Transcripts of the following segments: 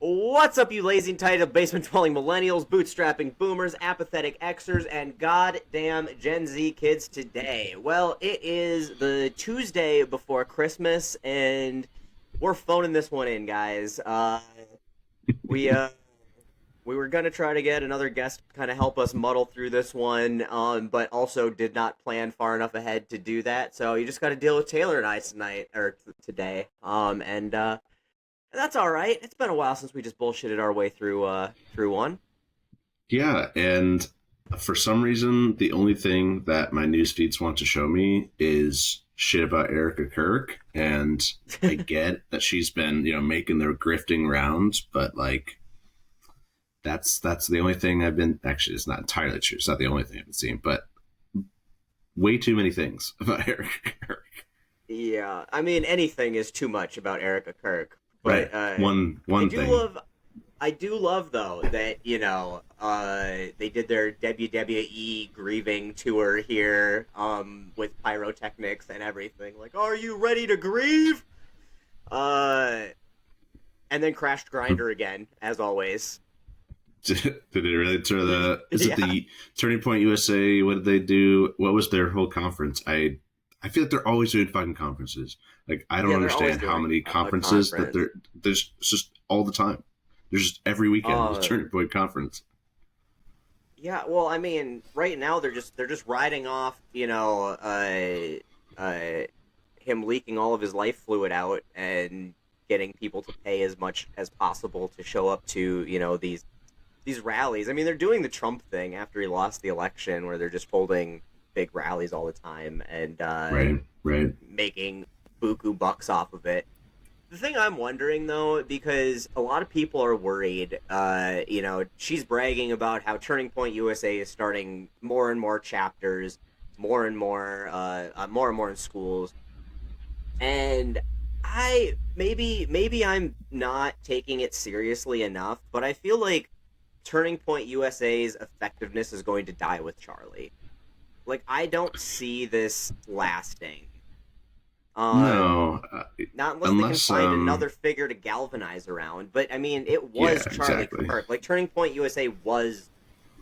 What's up, you lazy, entitled, basement-dwelling millennials, bootstrapping boomers, apathetic Xers, and goddamn Gen Z kids today? Well, it is the Tuesday before Christmas, and we're phoning this one in, guys. We were gonna try to get another guest to kind of help us muddle through this one, but also did not plan far enough ahead to do that. So you just got to deal with Taylor and I tonight or today. And that's all right. It's been a while since we just bullshitted our way through one. Yeah, and for some reason, the only thing that my news feeds want to show me is shit about Erica Kirk, and I get that she's been, making their grifting rounds, but like, that's the only thing I've been. Actually, it's not entirely true. It's not the only thing I've been seeing, but way too many things about Erica Kirk. Yeah, I mean anything is too much about Erica Kirk. But, right, one thing. I do love though that they did their WWE grieving tour here with pyrotechnics and everything. Like, are you ready to grieve? And then crashed Grinder again, as always. Did it really turn the? Is it the Turning Point USA? What did they do? What was their whole conference? I feel like they're always doing fucking conferences. Like, I don't understand how many conferences that there's just all the time. There's just every weekend a Turning Point conference. Yeah, well, I mean, right now they're just riding off, him leaking all of his life fluid out and getting people to pay as much as possible to show up to, these rallies. I mean, they're doing the Trump thing after he lost the election, where they're just holding big rallies all the time and right, making buku bucks off of it. The thing I'm wondering, though, because a lot of people are worried, she's bragging about how Turning Point USA is starting more and more chapters, more and more in schools, and maybe I'm not taking it seriously enough, but I feel like Turning Point USA's effectiveness is going to die with Charlie. Like, I don't see this lasting. No. Not unless they can find another figure to galvanize around. But, I mean, it was Charlie Kirk. Like, Turning Point USA was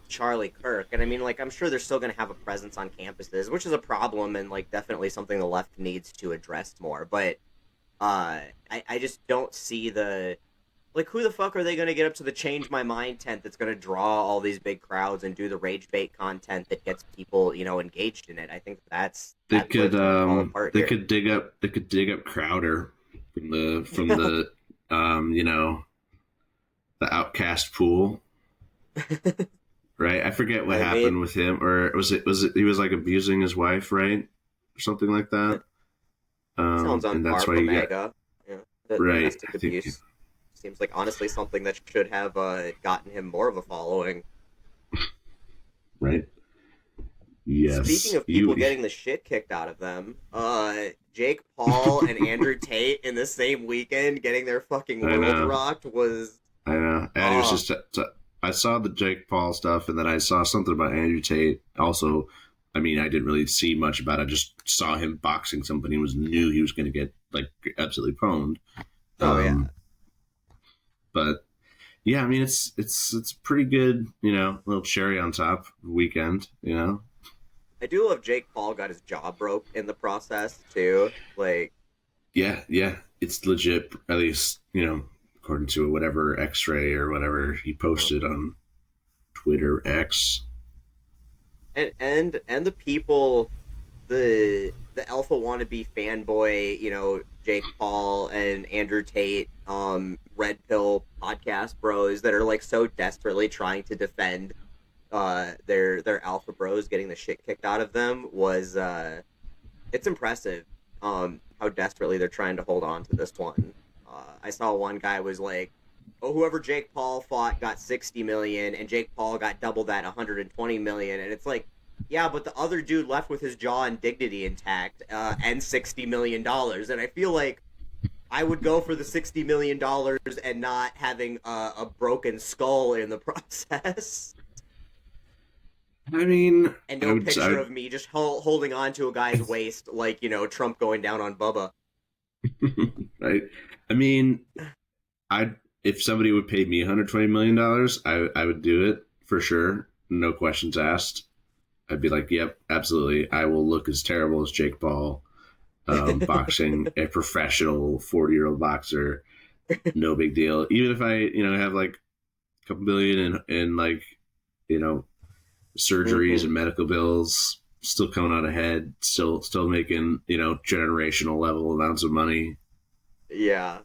Charlie Kirk. And, I mean, like, I'm sure they're still going to have a presence on campuses, which is a problem and, like, definitely something the left needs to address more. But I just don't see the... Like, who the fuck are they going to get up to the Change My Mind tent that's going to draw all these big crowds and do the rage bait content that gets people, engaged in it? I think they could dig up Crowder from the the outcast pool. Right? I forget what happened with him, or was it he was like abusing his wife, right? Or something like that. Sounds on and par that's for why MAGA. Domestic abuse. Seems like, honestly, something that should have gotten him more of a following. Right. Yes. Speaking of people getting the shit kicked out of them, Jake Paul and Andrew Tate in the same weekend getting their fucking world rocked was... I know. And it was just... I saw the Jake Paul stuff, and then I saw something about Andrew Tate. Also, I mean, I didn't really see much about it. I just saw him boxing somebody and knew he was going to get, like, absolutely pwned. Yeah. But yeah, I mean, it's pretty good, little cherry on top weekend, I do love Jake Paul got his jaw broke in the process too. Like, yeah, it's legit. At least, according to whatever X-ray or whatever he posted on Twitter X. And the people, the alpha wannabe fanboy, Jake Paul and Andrew Tate, Red Pill podcast bros that are like so desperately trying to defend their alpha bros getting the shit kicked out of them was it's impressive how desperately they're trying to hold on to this one. I saw one guy was like, oh, whoever Jake Paul fought got 60 million and Jake Paul got double that, 120 million, and it's like, yeah, but the other dude left with his jaw and dignity intact and $60 million, and I feel like I would go for the $60 million and not having a broken skull in the process. I mean... And no picture of me just holding on to a guy's waist like, Trump going down on Bubba. Right. I mean, if somebody would pay me $120 million, I would do it for sure. No questions asked. I'd be like, yep, absolutely. I will look as terrible as Jake Paul, boxing a professional 40-year-old boxer. No big deal. Even if I, have like a couple million in like, surgeries and medical bills, still coming out ahead, still making, generational level amounts of money. Yeah.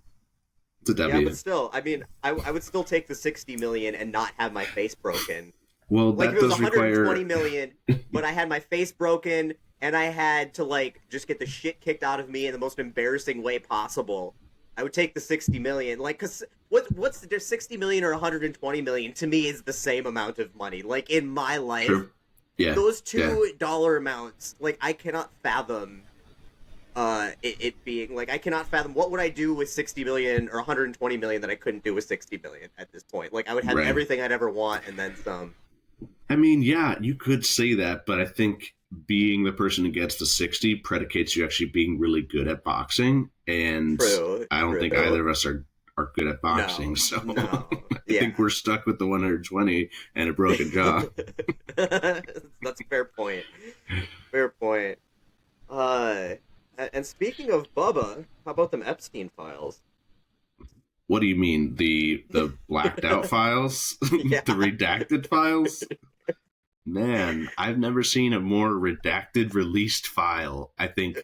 It's a Yeah, W. but still, I mean, I would still take the 60 million and not have my face broken. Well, Like if that it was does 120 require. million, but I had my face broken and I had to like just get the shit kicked out of me in the most embarrassing way possible, I would take the 60 million. Like, cause what's the 60 million or 120 million to me is the same amount of money. Like in my life, True. Yeah. those Yeah. $2 amounts, like I cannot fathom it being like I cannot fathom what would I do with 60 million or 120 million that I couldn't do with 60 million at this point. Like I would have Right. everything I'd ever want and then some. I mean, yeah, you could say that, but I think being the person who gets the 60 predicates you actually being really good at boxing. And True, I don't think true. either of us are good at boxing. No, So no, I think yeah. we're stuck with the 120 and a broken jaw. That's a fair point. Fair point. Uh, and speaking of Bubba, how about them Epstein files? What do you mean? The blacked out files? Yeah, The redacted files? Man, I've never seen a more redacted released file. I think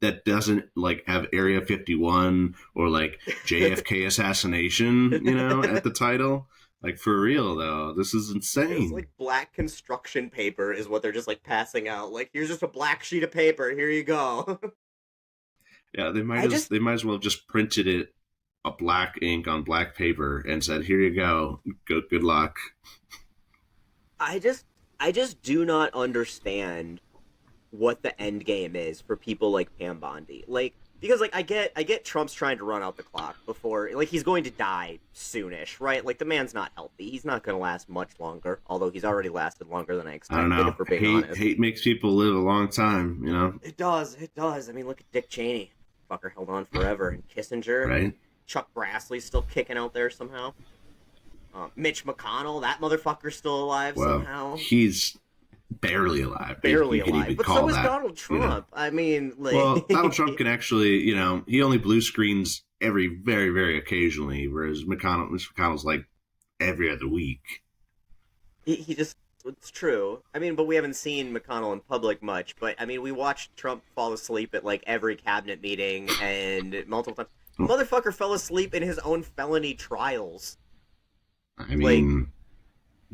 that doesn't like have Area 51 or like JFK assassination, at the title. Like for real though, this is it's insane. like black construction paper is what they're just like passing out. Like here's just a black sheet of paper. Here you go. Yeah, I just, they might as well have just printed it a black ink on black paper and said, "Here you go. Good luck." I just, I just do not understand what the end game is for people like Pam Bondi. Like because like I get Trump's trying to run out the clock before like he's going to die soonish, right? Like the man's not healthy. He's not going to last much longer, although he's already lasted longer than I I don't expected know. if we're being honest. Hate makes people live a long time, It does. It does. I mean, look at Dick Cheney. Fucker held on forever. And Kissinger. right? Chuck Grassley's still kicking out there somehow. Mitch McConnell, that motherfucker's still alive Well, somehow. he's barely alive. If Barely you could alive. even But call so is that. Donald Trump. I mean, Well, Donald Trump like, can actually, he only blue screens every very, very occasionally, whereas Mr. McConnell's like every other week. he just, it's true. I mean, but we haven't seen McConnell in public much. But, I mean, we watched Trump fall asleep at, like, every cabinet meeting and multiple times. Motherfucker fell asleep in his own felony trials. I Like, mean,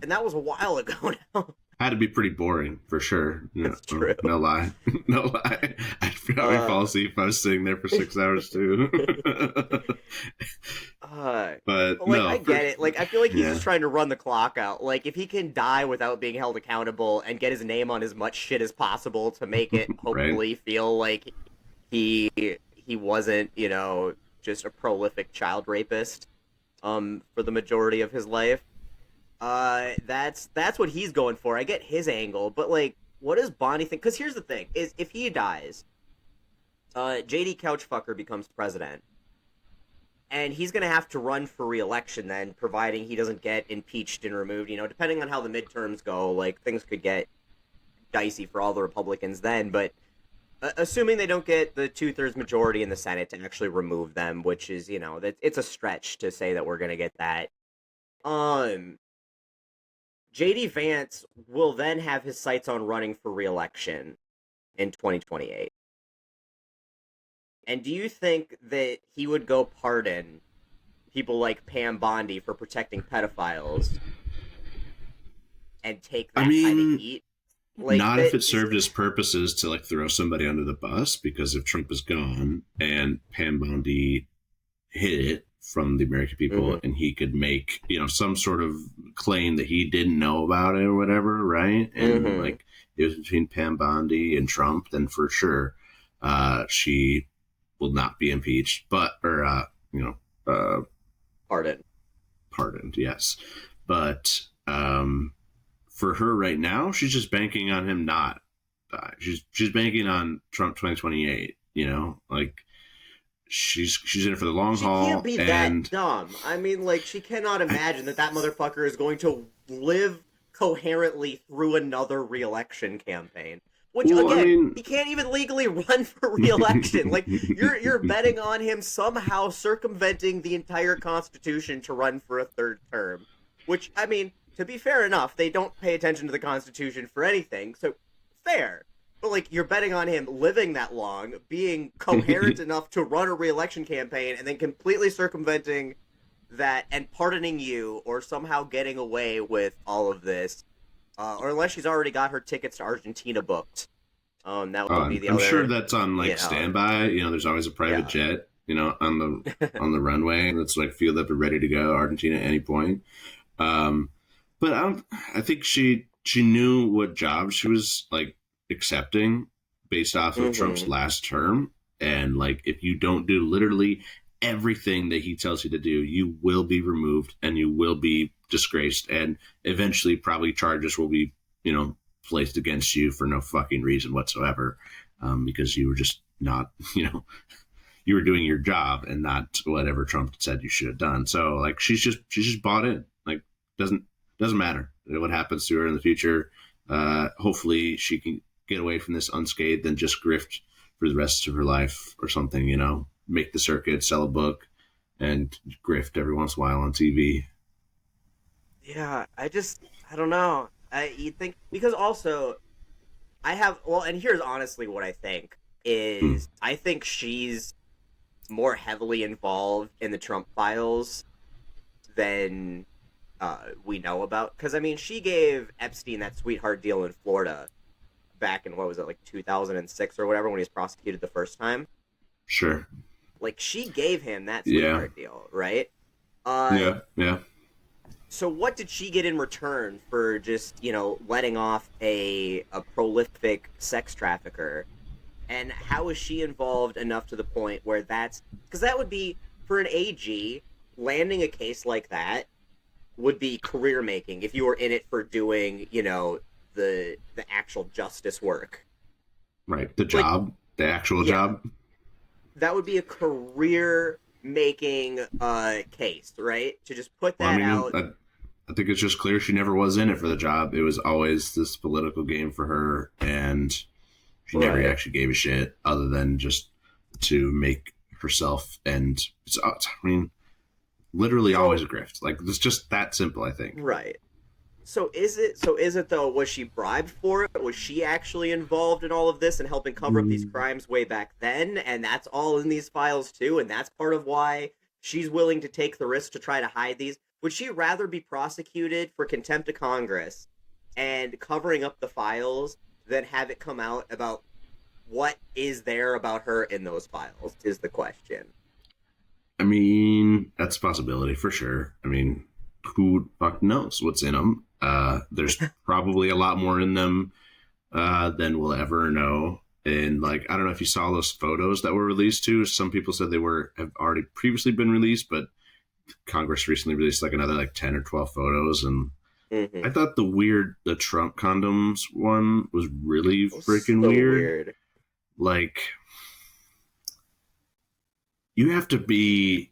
and that was a while ago now. had to be pretty boring for sure. That's true. No lie, no lie. I'd probably fall asleep if I was sitting there for 6 hours too. But like no, I get it. Like I feel like he's yeah, just trying to run the clock out. Like if he can die without being held accountable and get his name on as much shit as possible to make it right. hopefully feel like he he wasn't, just a prolific child rapist for the majority of his life. That's what he's going for. I get his angle, but like what does Bonnie think? Cuz here's the thing is if he dies, JD Couchfucker becomes president. And he's going to have to run for re-election then, providing he doesn't get impeached and removed. Depending on how the midterms go, like things could get dicey for all the Republicans then. But assuming they don't get the 2/3 majority in the Senate to actually remove them, which is that it's a stretch to say that we're going to get that. JD Vance will then have his sights on running for re-election in 2028. And do you think that he would go pardon people like Pam Bondi for protecting pedophiles and take I that kind of mean, heat? Like not if that, it served his purposes to like throw somebody under the bus, because if Trump is gone and Pam Bondi hid it from the American people and he could make, some sort of claim that he didn't know about it or whatever, right? And like it was between Pam Bondi and Trump, then for sure she will not be impeached, pardon. pardoned, yes. But for her right now, she's just banking on him not die. She's banking on Trump 2028, like she's in it for the long She can't haul, be that and dumb. I mean, like, she cannot I, imagine that that motherfucker is going to live coherently through another re-election campaign. Which, well, I again, mean, he can't even legally run for re-election. Like, you're betting on him somehow circumventing the entire Constitution to run for a third term. Which, I mean, to be fair enough, they don't pay attention to the Constitution for anything, so fair. But like you're betting on him living that long, being coherent enough to run a re-election campaign, and then completely circumventing that and pardoning you, or somehow getting away with all of this, or unless she's already got her tickets to Argentina booked. That would be the I'm sure other, that's on you like know, standby. There's always a private yeah. jet, on the runway that's like fueled up and ready to go Argentina at any point. Um, but I think she knew what job she was like accepting based off of Trump's Mm-hmm. last term, and like if you don't do literally everything that he tells you to do, you will be removed and you will be disgraced, and eventually probably charges will be placed against you for no fucking reason whatsoever, because you were just not you were doing your job and not whatever Trump said you should have done. So like she's just bought in. Like doesn't matter what happens to her in the future. Hopefully she can get away from this unscathed and just grift for the rest of her life or something. Make the circuit, sell a book, and grift every once in a while on TV. Yeah, I don't know. You think because also I have well, and here's honestly what I think Hmm. is I think she's more heavily involved in the Trump files than we know about. Because I mean, she gave Epstein that sweetheart deal in Florida back in what was it like 2006 or whatever when he was prosecuted the first time. Sure. Like she gave him that Yeah. sweetheart deal, right? Uh, Yeah. Yeah. so what did she get in return for just letting off a prolific sex trafficker? And how is she involved enough to the point where that's because that would be for an AG landing a case like that would be career making if you were in it for doing the actual justice work. Right. The Like job, the actual yeah, job. that would be a career making case, right? To just put Well, I that mean, out. I think it's just clear she never was in it for the job. It was always this political game for her, and she never Right. actually gave a shit other than just to make herself. And I mean, literally always So a grift. Like it's just that simple. I think. right. So is it though? Was she bribed for it? Was she actually involved in all of this and helping cover up these Mm. crimes way back then? And that's all in these files too. And that's part of why she's willing to take the risk to try to hide these. Would she rather be prosecuted for contempt of Congress and covering up the files than have it come out about what is there about her in those files? Is the question. I mean, that's a possibility for sure. I mean, who fuck knows what's in them? There's probably a lot more in them than we'll ever know. And like, I don't know if you saw those photos that were released too. Some people said they have already previously been released, but Congress recently released like another like 10 or 12 photos. And I Mm-hmm. thought the Trump condoms one was really Oh, freaking so weird. weird. Like, you have to be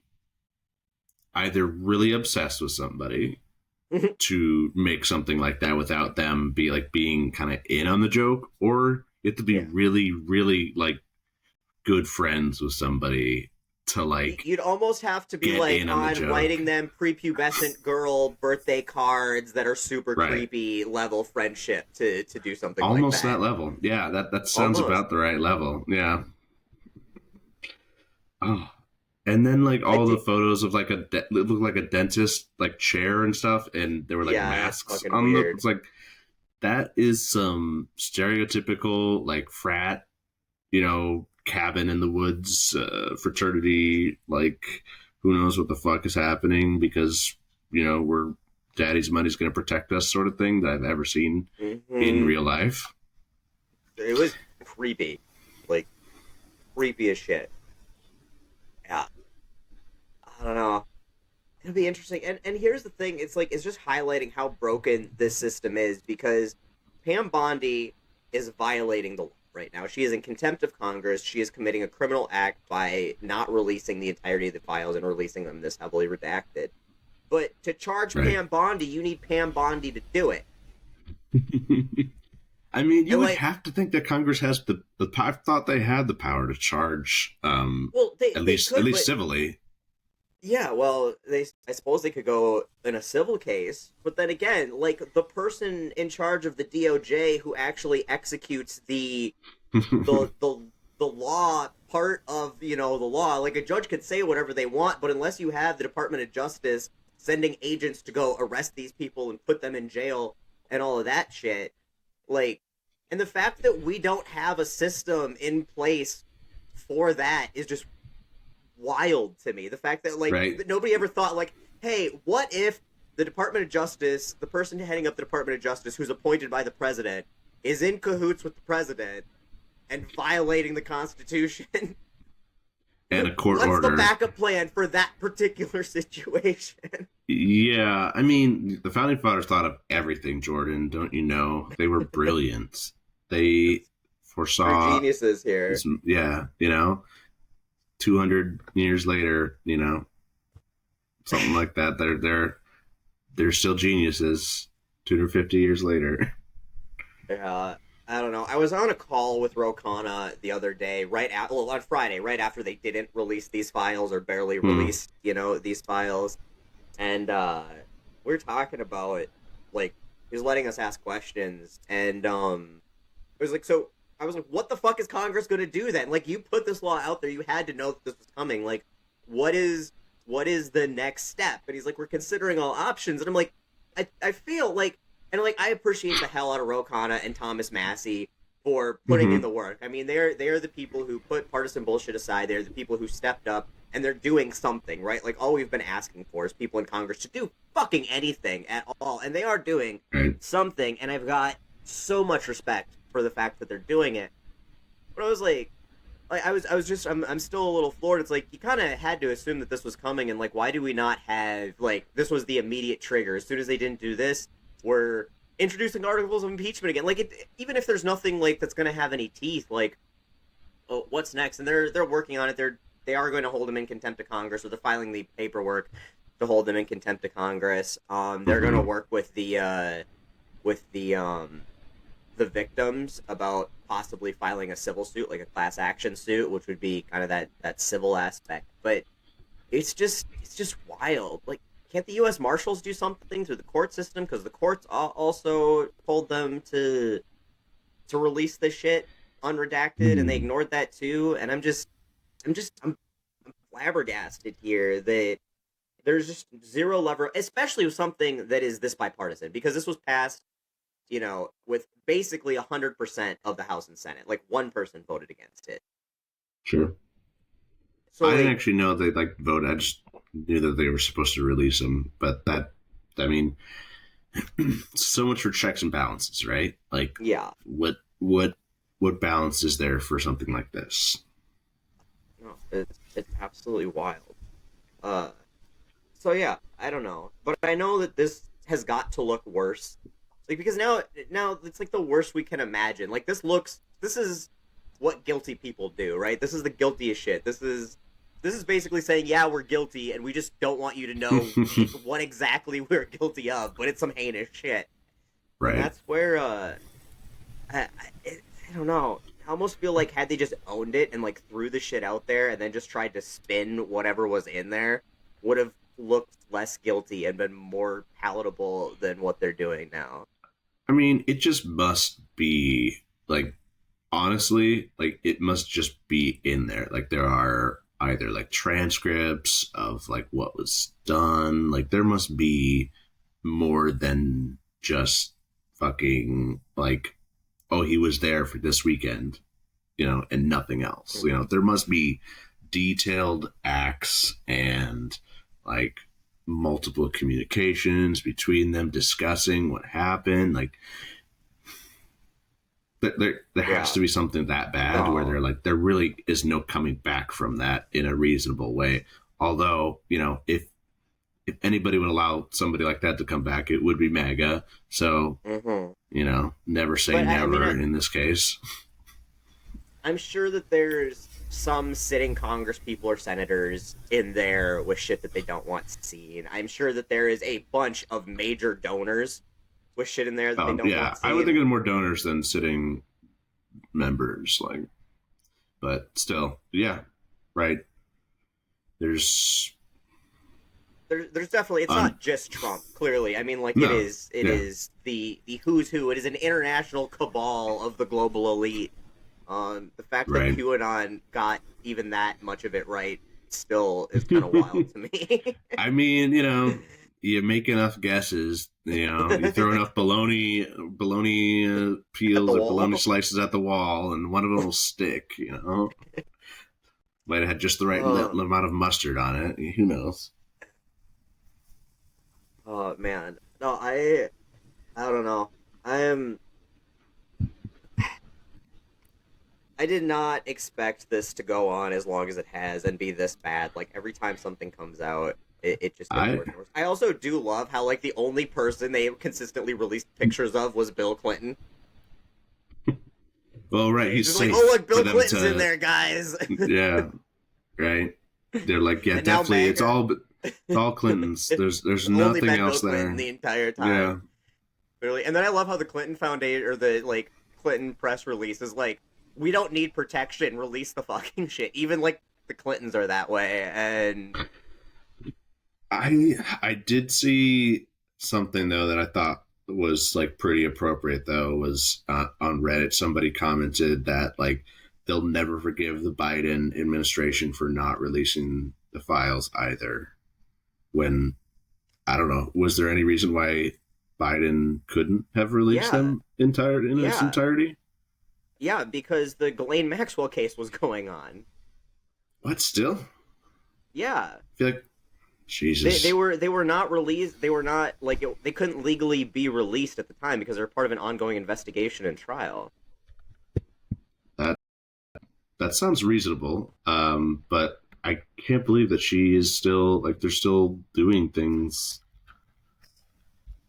either really obsessed with somebody to make something like that without them being kind of in on the joke, or you have to be Yeah. really, really like good friends with somebody to like You'd almost have to be get like in on the on joke. writing them prepubescent girl birthday cards that are super Right. creepy level friendship to do something like Almost that that. level. Yeah, that sounds Almost. about the right level. Yeah. Oh. And then like I all the did. photos of like it looked like a dentist like chair and stuff, and there were like Yeah, that's masks fucking on the. weird. It's like that is some stereotypical like frat, cabin in the woods fraternity. Like who knows what the fuck is happening because we're daddy's money's going to protect us sort of thing that I've ever seen in Hmm. real life. It was creepy, like creepy as shit. Yeah, I don't know. It'll be interesting. And here's the thing: it's just highlighting how broken this system is because Pam Bondi is violating the law. right now. She is in contempt of Congress. She is committing a criminal act by not releasing the entirety of the files and releasing them this heavily redacted. But to charge Right. Pam Bondi, you need Pam Bondi to do it. I mean, you And would like, have to think that Congress has the I thought they had the power to charge, well, at they least could, but civilly. yeah, well, I suppose they could go in a civil case, but then again, like the person in charge of the DOJ who actually executes the the the law part of the law, like a judge could say whatever they want, but unless you have the Department of Justice sending agents to go arrest these people and put them in jail and all of that shit, like, and the fact that we don't have a system in place for that is just wild to me. The fact that like Right. that nobody ever thought like, hey, what if the Department of Justice, the person heading up the Department of Justice, who's appointed by the president, is in cahoots with the president and violating the Constitution? And a court What's order. the backup plan for that particular situation? Yeah, I mean, the founding fathers thought of everything, Jordan. Don't you know? They were brilliant. They We're foresaw geniuses here. this, yeah, 200 years later, something like that. They're still geniuses 250 years later. Yeah, I don't know. I was on a call with Rokana the other day, on Friday, right after they didn't release these files or barely released, these files, and we were talking about like he was letting us ask questions, and it was like so. I was like, what the fuck is Congress going to do then? Like, you put this law out there, you had to know that this was coming. Like, what is the next step? And he's like, we're considering all options, and I'm like, I feel like. And like I appreciate the hell out of Rokana and Thomas Massey for putting in the work. I mean, they're the people who put partisan bullshit aside. They're the people who stepped up and they're doing something, right? Like all we've been asking for is people in Congress to do fucking anything at all, and they are doing Right. something. And I've got so much respect for the fact that they're doing it. But I was like I'm still a little floored. It's like you kind of had to assume that this was coming, and like why do we not have like this was the immediate trigger? As soon as they didn't do this, we're introducing articles of impeachment again. Like, even if there's nothing like that's going to have any teeth, like, oh, what's next? And they're working on it. They are going to hold him in contempt of Congress, or they're filing the paperwork to hold them in contempt of Congress. They're going to work with the victims about possibly filing a civil suit, like a class action suit, which would be kind of that civil aspect. But it's just wild. Like, can't the U.S. Marshals do something through the court system? Because the courts also told them to release this shit unredacted, and they ignored that too. And I'm flabbergasted here that there's just zero lever, especially with something that is this bipartisan, because this was passed, with basically 100% of the House and Senate. Like one person voted against it. Sure. So I like, didn't actually know they voted. I just knew that they were supposed to release them. But I mean, so much for checks and balances, right? Like, yeah, what balance is there for something like this? no, it's absolutely wild. So yeah, I don't know, but I know that this has got to look worse. Like, because now it's like the worst we can imagine. Like, this is what guilty people do, right? This is the guiltiest shit. This is basically saying, yeah, we're guilty, and we just don't want you to know what exactly we're guilty of, but it's some heinous shit. Right. And that's where, I don't know. I almost feel like had they just owned it and, like, threw the shit out there and then just tried to spin whatever was in there, would have looked less guilty and been more palatable than what they're doing now. I mean, it just must be, like, honestly, like, it must just be in there. Like, there are either, like, transcripts of, like, what was done. Like, there must be more than just fucking, like, oh, he was there for this weekend, and nothing else. There must be detailed acts and, like, multiple communications between them discussing what happened. Like, there has to be something that bad where they're like, there really is no coming back from that in a reasonable way. Although, if anybody would allow somebody like that to come back, it would be MAGA. So, never say never in this case. I'm sure that there's some sitting Congress people or senators in there with shit that they don't want seen. I'm sure that there is a bunch of major donors with shit in there that they don't Yeah, want I would seen. think of more donors than sitting members, like, but still, yeah, right. There's There's definitely, it's un not just Trump. Clearly, I mean, like no, it yeah, is the who's who. It is an international cabal of the global elite. The fact that right. QAnon got even that much of it right still is kind of wild to me. I mean, you make enough guesses, you throw enough bologna At the peels or bologna wall. slices at the wall, and one of them will stick. Might have had just the right Oh, amount of mustard on it. Who knows? oh man. No, I don't know. I am I did not expect this to go on as long as it has and be this bad. Like every time something comes out, it just gets I worse and worse. I also do love how like the only person they consistently released pictures of was Bill Clinton. well, right. It's He's just like, oh safe look, for Bill them Clinton's in to, there, guys. yeah, right. They're like, yeah, And now definitely. It's MAGA. all Clintons. There's It's only nothing been Bill else Clinton there. the entire Yeah, time. Literally. And then I love how the Clinton Foundation or the like Clinton press release is like, we don't need protection, release the fucking shit. Even like the Clintons are that way. And I did see something though that I thought was like pretty appropriate though was on Reddit. Somebody commented that like they'll never forgive the Biden administration for not releasing the files either. When I don't know, was there any reason why Biden couldn't have released yeah, them entire in its yeah, entirety? yeah, because the Ghislaine Maxwell case was going on. What still? I Yeah. feel like They Jesus. were not released. They were not like they couldn't legally be released at the time because they're part of an ongoing investigation and trial. That that sounds reasonable. But I can't believe that she is still like they're still doing things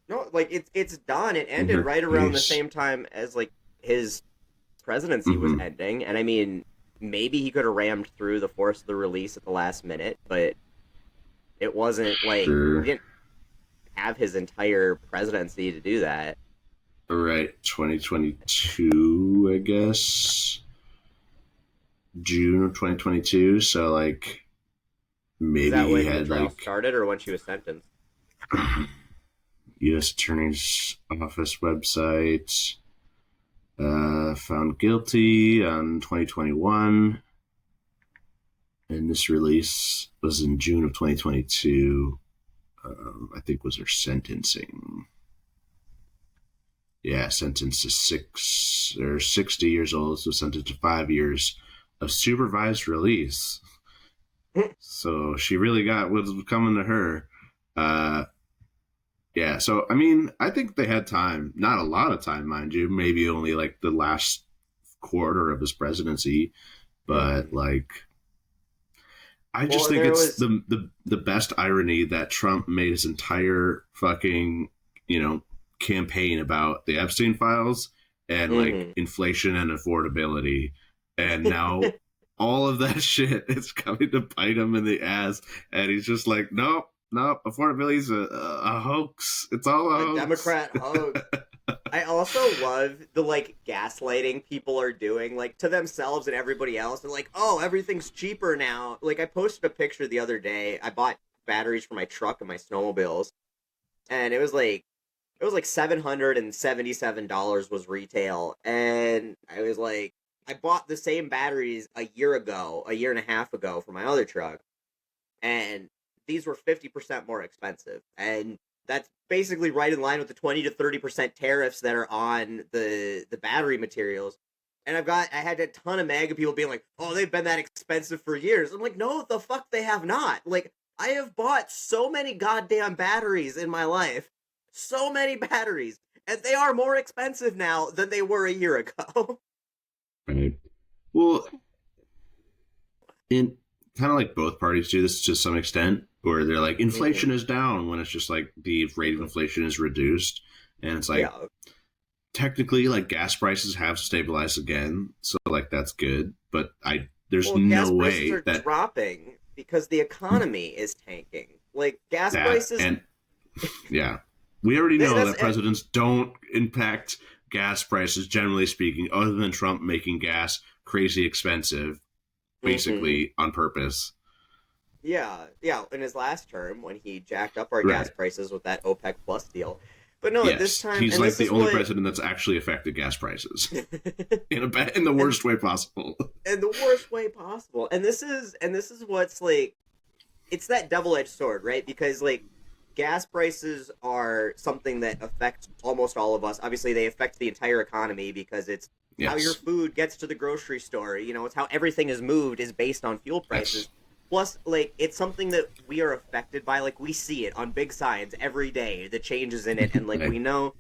No, like it's done. It in ended her right around the case. same time as like his presidency was Mm-hmm. ending, and I mean, maybe he could have rammed through the force of the release at the last minute, but it wasn't like he Sure. didn't have his entire presidency to do that. All right, 2022, I guess. June of 2022. So like Is maybe that he when the had trial like started or when she was sentenced? U.S. Attorney's Office website. Found guilty on 2021, and this release was in June of 2022. I think was her sentencing. Yeah, sentenced to 60 years old, so sentenced to 5 years of supervised release. So she really got what was coming to her. Uh, yeah, so I mean, I think they had time, not a lot of time, mind you, maybe only like the last quarter of his presidency, but Mm-hmm. like I just Well, think there it's was the best irony that Trump made his entire fucking campaign about the Epstein files and like mm-hmm. inflation and affordability, and now all of that shit is coming to bite him in the ass, and he's just like, nope, nope, affordability's a hoax. It's all a a hoax. Democrat hoax. I also love the like gaslighting people are doing like to themselves and everybody else. They're like, "Oh, everything's cheaper now." Like I posted a picture the other day. I bought batteries for my truck and my snowmobiles, and it was like $777 was retail, and I was like, I bought the same batteries a year ago, a year and a half ago for my other truck, and these were 50% more expensive, and that's basically right in line with the 20 to 30% tariffs that are on the battery materials. And I had a ton of MAGA people being like, "Oh, they've been that expensive for years." I'm like, "No, the fuck they have not." Like, I have bought so many goddamn batteries in my life, so many batteries, and they are more expensive now than they were a year ago. Right. Well, in kind of like both parties do this to some extent, where they're like Mm-hmm. inflation is down when it's just like the rate of Mm-hmm. inflation is reduced, and it's like Yeah. technically, like, gas prices have stabilized again, so like that's good. But there's Well, gas no prices way are that dropping because the economy is tanking. Like gas prices, and yeah, we already know that's that presidents don't impact gas prices generally speaking, other than Trump making gas crazy expensive, mm-hmm. basically on purpose. Yeah, yeah. In his last term, when he jacked up our gas Right. prices with that OPEC Plus deal, but no, at this Yes, time, he's and like this the is only what, president that's actually affected gas prices in the and worst way possible. in the worst way possible. And this is what's like, it's that double-edged sword, right? Because like gas prices are something that affect almost all of us. Obviously, they affect the entire economy because it's how your Yes. food gets to the grocery store. It's how everything is moved is based on fuel Yes. prices. Plus, like it's something that we are affected by. Like we see it on big signs every day, the changes in it, and like Right. we know.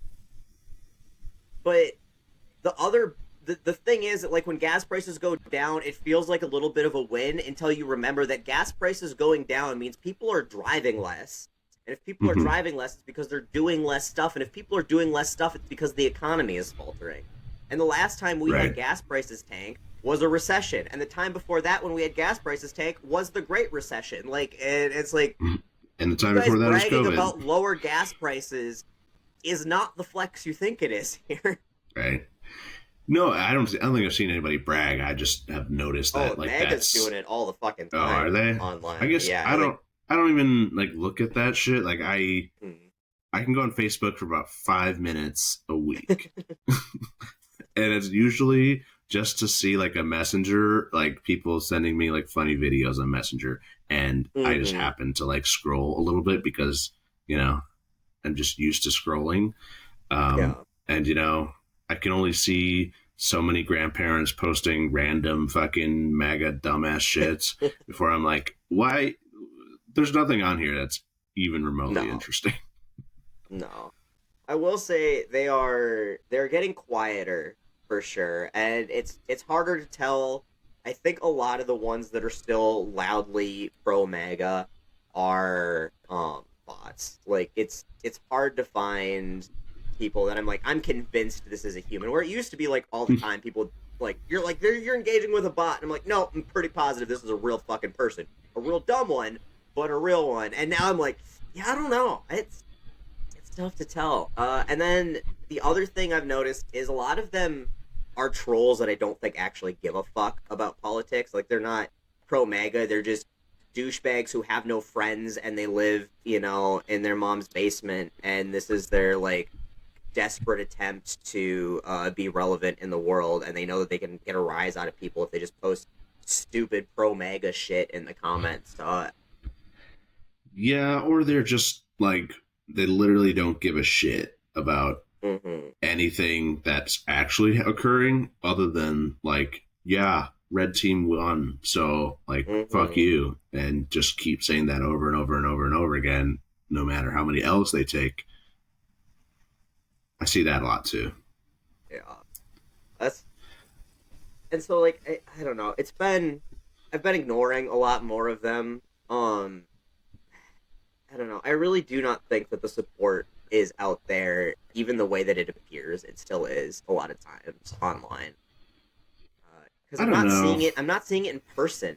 But the thing is that like when gas prices go down, it feels like a little bit of a win until you remember that gas prices going down means people are driving less. And if people are Hmm. driving less, it's because they're doing less stuff. And if people are doing less stuff, it's because the economy is faltering. And the last time we had Right. gas prices tank was a recession. And the time before that, when we had gas prices tank, was the Great Recession. Like, it's like And the you time guys before that was bragging COVID. about lower gas prices is not the flex you think it is here. Right. No, I don't think I've seen anybody brag. I just have noticed Oh, that like MAGA's doing that's. it all the fucking Oh, are time they? I online. guess Yeah, I like, don't. I don't even like look at that shit. Like hmm. I can go on Facebook for about 5 minutes a week, and it's usually just to see like a messenger, like people sending me like funny videos on Messenger, and I just Mm-hmm. happen to like scroll a little bit because you know I'm just used to scrolling. Yeah. And I can only see so many grandparents posting random fucking MAGA dumbass shits before I'm like, why? There's nothing on here that's even remotely No, interesting. no. I will say they're getting quieter for sure, and it's harder to tell. I think a lot of the ones that are still loudly pro MAGA are bots. Like it's hard to find people that I'm convinced this is a human. Where it used to be like all the time people like you're engaging with a bot, and I'm like no, I'm pretty positive this is a real fucking person, a real dumb one, but a real one. And now I'm like yeah, I don't know. It's tough to tell. And then the other thing I've noticed is a lot of them are trolls that I don't think actually give a fuck about politics. Like they're not pro MAGA. They're just douchebags who have no friends and they live, in their mom's basement. And this is their like desperate attempt to be relevant in the world. And they know that they can get a rise out of people if they just post stupid pro MAGA shit in the comments. Yeah, or they're just like they literally don't give a shit about Mm-hmm, anything that's actually occurring other than like, yeah, red team won, so like fuck mm-hmm. you, and just keep saying that over and over and over and over again, no matter how many L's they take. I see that a lot too. Yeah. That's and so like I don't know. I've been ignoring a lot more of them. Um I don't know. I really do not think that the support is out there even the way that it appears. It still is a lot of times online. Because I don't know. I'm not seeing it in person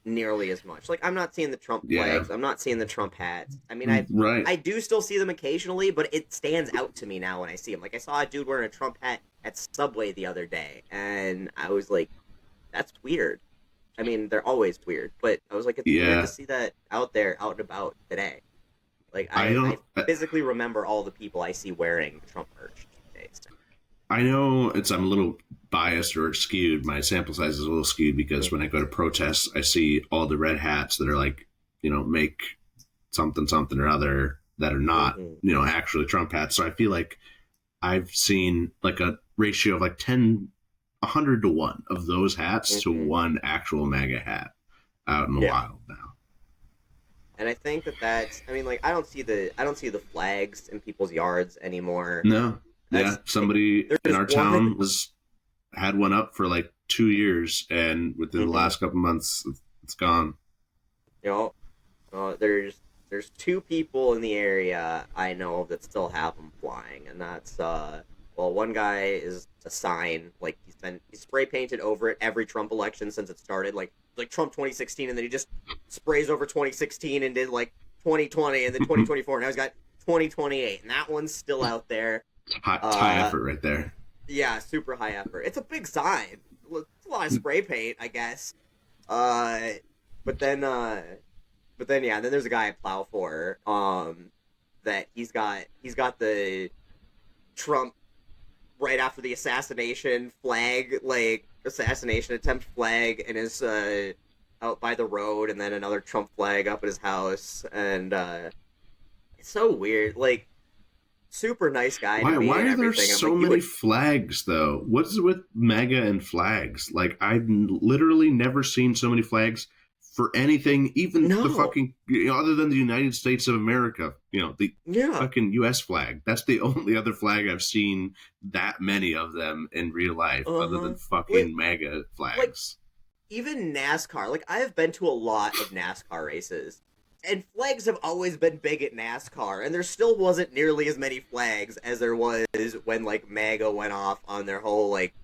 nearly as much. Like I'm not seeing the Trump Yeah. flags. I'm not seeing the Trump hats. I mean, Right. I do still see them occasionally, but it stands out to me now when I see them. Like I saw a dude wearing a Trump hat at Subway the other day, and I was like, "That's weird." I mean, they're always weird, but I was like, "It's weird to Yeah. see that out there, out and about today." Like I I don't. physically remember all the people I see wearing Trump merch these days. I know I'm a little biased or skewed. My sample size is a little skewed because when I go to protests, I see all the red hats that are like, make something something or other that are not, Mm-hmm. actually Trump hats. So I feel like I've seen like a ratio of like 100 to 1 of those hats to Mm-hmm. one actual MAGA hat out in the Yeah. wild now. And I think that that's. I mean, like I don't see the flags in people's yards anymore. No, yeah, That's like somebody in there's our one. town was had one up for like 2 years, and within the Mm-hmm. last couple months, it's gone. You know, there's two people in the area I know of that still have them flying, and that's Well, one guy is a sign, like he's spray painted over it every Trump election since it started, like Trump 2016, and then he just sprays over 2016 and did like 2020 and then 2024. Now he's got 2028, and that one's still out there. High effort right there. Yeah, super high effort. It's a big sign. It's a lot of spray paint, I guess. Uh, but then, yeah. Then there's a guy I plow for. That he's got the Trump right after the assassination flag, like assassination attempt flag, and his out by the road, and then another Trump flag up at his house, and it's so weird. Like, super nice guy. Why are there everything. so many flags though? What's with MAGA and flags? Like, I've literally never seen so many flags for anything, even the fucking, other than the United States of America, the fucking U.S. flag. That's the only other flag I've seen that many of them in real life, other than fucking MAGA flags. Like, even NASCAR. Like, I have been to a lot of NASCAR races, and flags have always been big at NASCAR, and there still wasn't nearly as many flags as there was when, like, MAGA went off on their whole, like,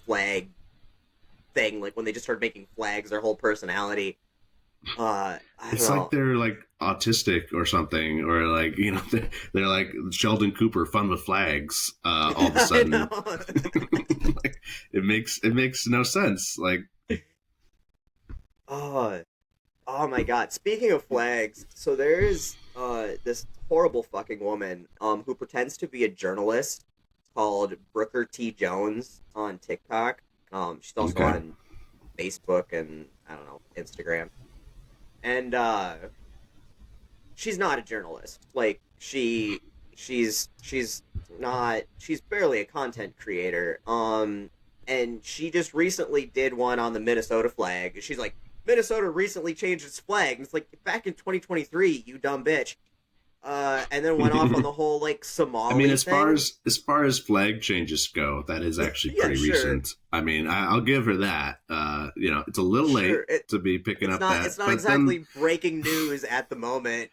flag thing, like, when they just started making flags their whole personality. It's like they're like autistic or something, or like, they're like Sheldon Cooper, fun with flags. All of a sudden, like, it makes no sense. Like, oh my god! Speaking of flags, so there's this horrible fucking woman who pretends to be a journalist called Brooker T. Jones on TikTok. She's also on Facebook and, I don't know, Instagram. And she's not a journalist. Like, she's barely a content creator. And she just recently did one on the Minnesota flag. She's like, Minnesota recently changed its flag. And it's like, back in 2023, you dumb bitch. And then went off on the whole, like, Somali I mean, as thing. far as flag changes go, that is actually pretty recent. I mean, I'll give her that. It's a little late to be picking up that. It's not exactly breaking news at the moment,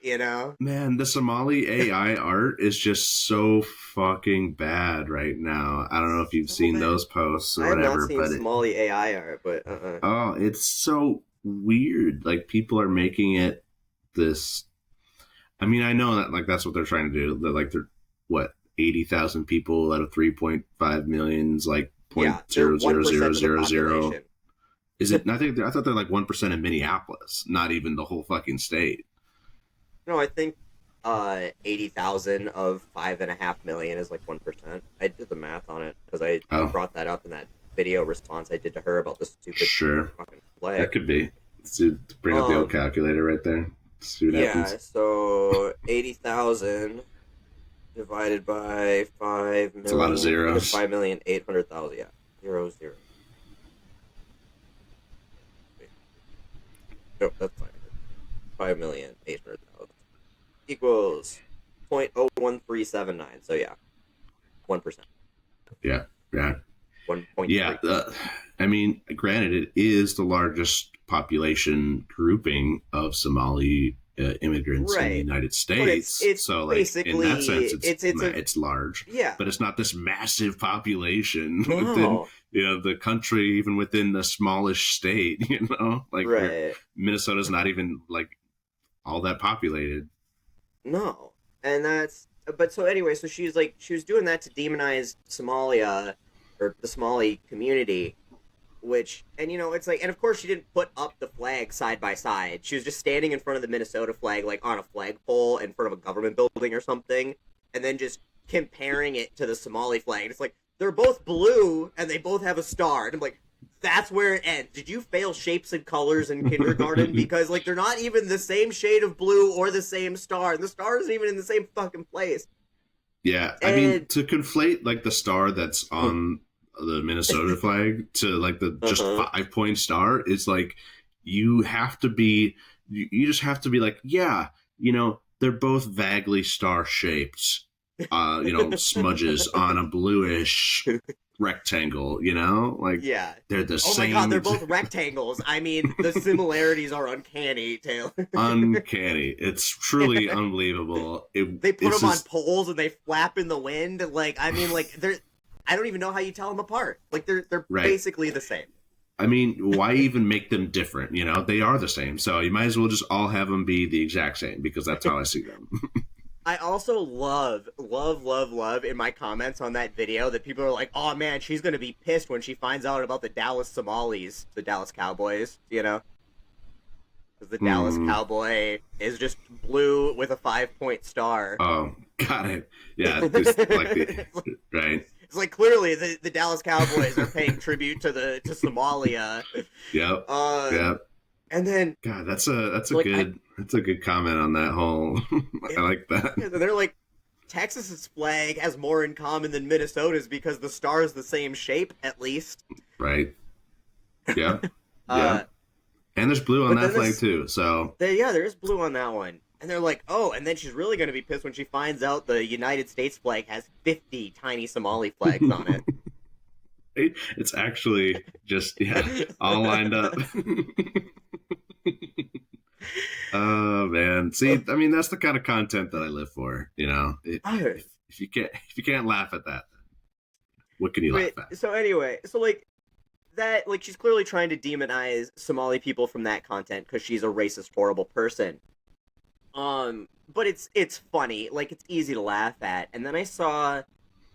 Man, the Somali AI art is just so fucking bad right now. I don't know if you've seen those posts or whatever. I have not seen Somali AI art, but Oh, it's so weird. Like, people are making it this. I mean, I know that, like, that's what they're trying to do. They're 80,000 people out of 3.5 million is like 0.00000. Is it? I thought they're like 1% in Minneapolis, not even the whole fucking state. No, I think 80,000 of 5.5 million is like 1%. I did the math on it because I brought that up in that video response I did to her about the stupid fucking flag. That could be. Let's bring up the old calculator right there. See what happens. So 80,000 divided by 5 million. It's a lot of zeros. 5,800,000. Yeah, 0, 0. Wait. No, that's fine. 5,800,000 equals 0.01379. So yeah, 1%. Yeah. 1.3. Yeah. I mean, granted, it is the largest population grouping of Somali immigrants in the United States. It's so, like, in that sense, it's large. Yeah. But it's not this massive population within, the country, even within the smallish state, Like, Minnesota's not even, like, all that populated. No. And but so anyway, so she was doing that to demonize Somalia, or the Somali community. It's like, and of course she didn't put up the flag side by side. She was just standing in front of the Minnesota flag, like on a flagpole in front of a government building or something, and then just comparing it to the Somali flag. And it's like, they're both blue and they both have a star. And I'm like, that's where it ends. Did you fail shapes and colors in kindergarten? Because, like, they're not even the same shade of blue or the same star. And the star isn't even in the same fucking place. Yeah, I mean, to conflate, like, the star that's on the Minnesota flag to, like, the just 5-point star is, like, you just have to be like, yeah, they're both vaguely star-shaped, smudges on a bluish rectangle, like, yeah, they're the same. Oh my god, they're both rectangles. I mean, the similarities are uncanny, Taylor. Uncanny. It's truly unbelievable. They put them on poles and they flap in the wind. Like, I mean, like, they're I don't even know how you tell them apart. Like they're Right. basically the same. I mean, why even make them different? You know, they are the same. So you might as well just all have them be the exact same because that's how I see them. I also love in my comments on that video that people are like, "Oh man, she's gonna be pissed when she finds out about the Dallas Somalis, the Dallas Cowboys." You know, because the Dallas Hmm. Cowboy is just blue with a 5-point star. Oh, got it. Yeah, there's like the right. It's like clearly the Dallas Cowboys are paying tribute to Somalia. Yep. Uh, Yep. and then God, that's a like good comment on that whole. I like that. they're like, Texas's flag has more in common than Minnesota's because the star is the same shape, at least. Right. Yeah. Uh, Yeah. And there's blue on but that then flag too. So there is blue on that one. And they're like, oh, and then she's really going to be pissed when she finds out the United States flag has 50 tiny Somali flags on it. it's actually just all lined up. Oh man. See, I mean that's the kind of content that I live for, you know. If you can't laugh at that, what can you laugh at? So anyway, so like that, like she's clearly trying to demonize Somali people from that content because she's a racist, horrible person. But it's funny, like it's easy to laugh at. And then I saw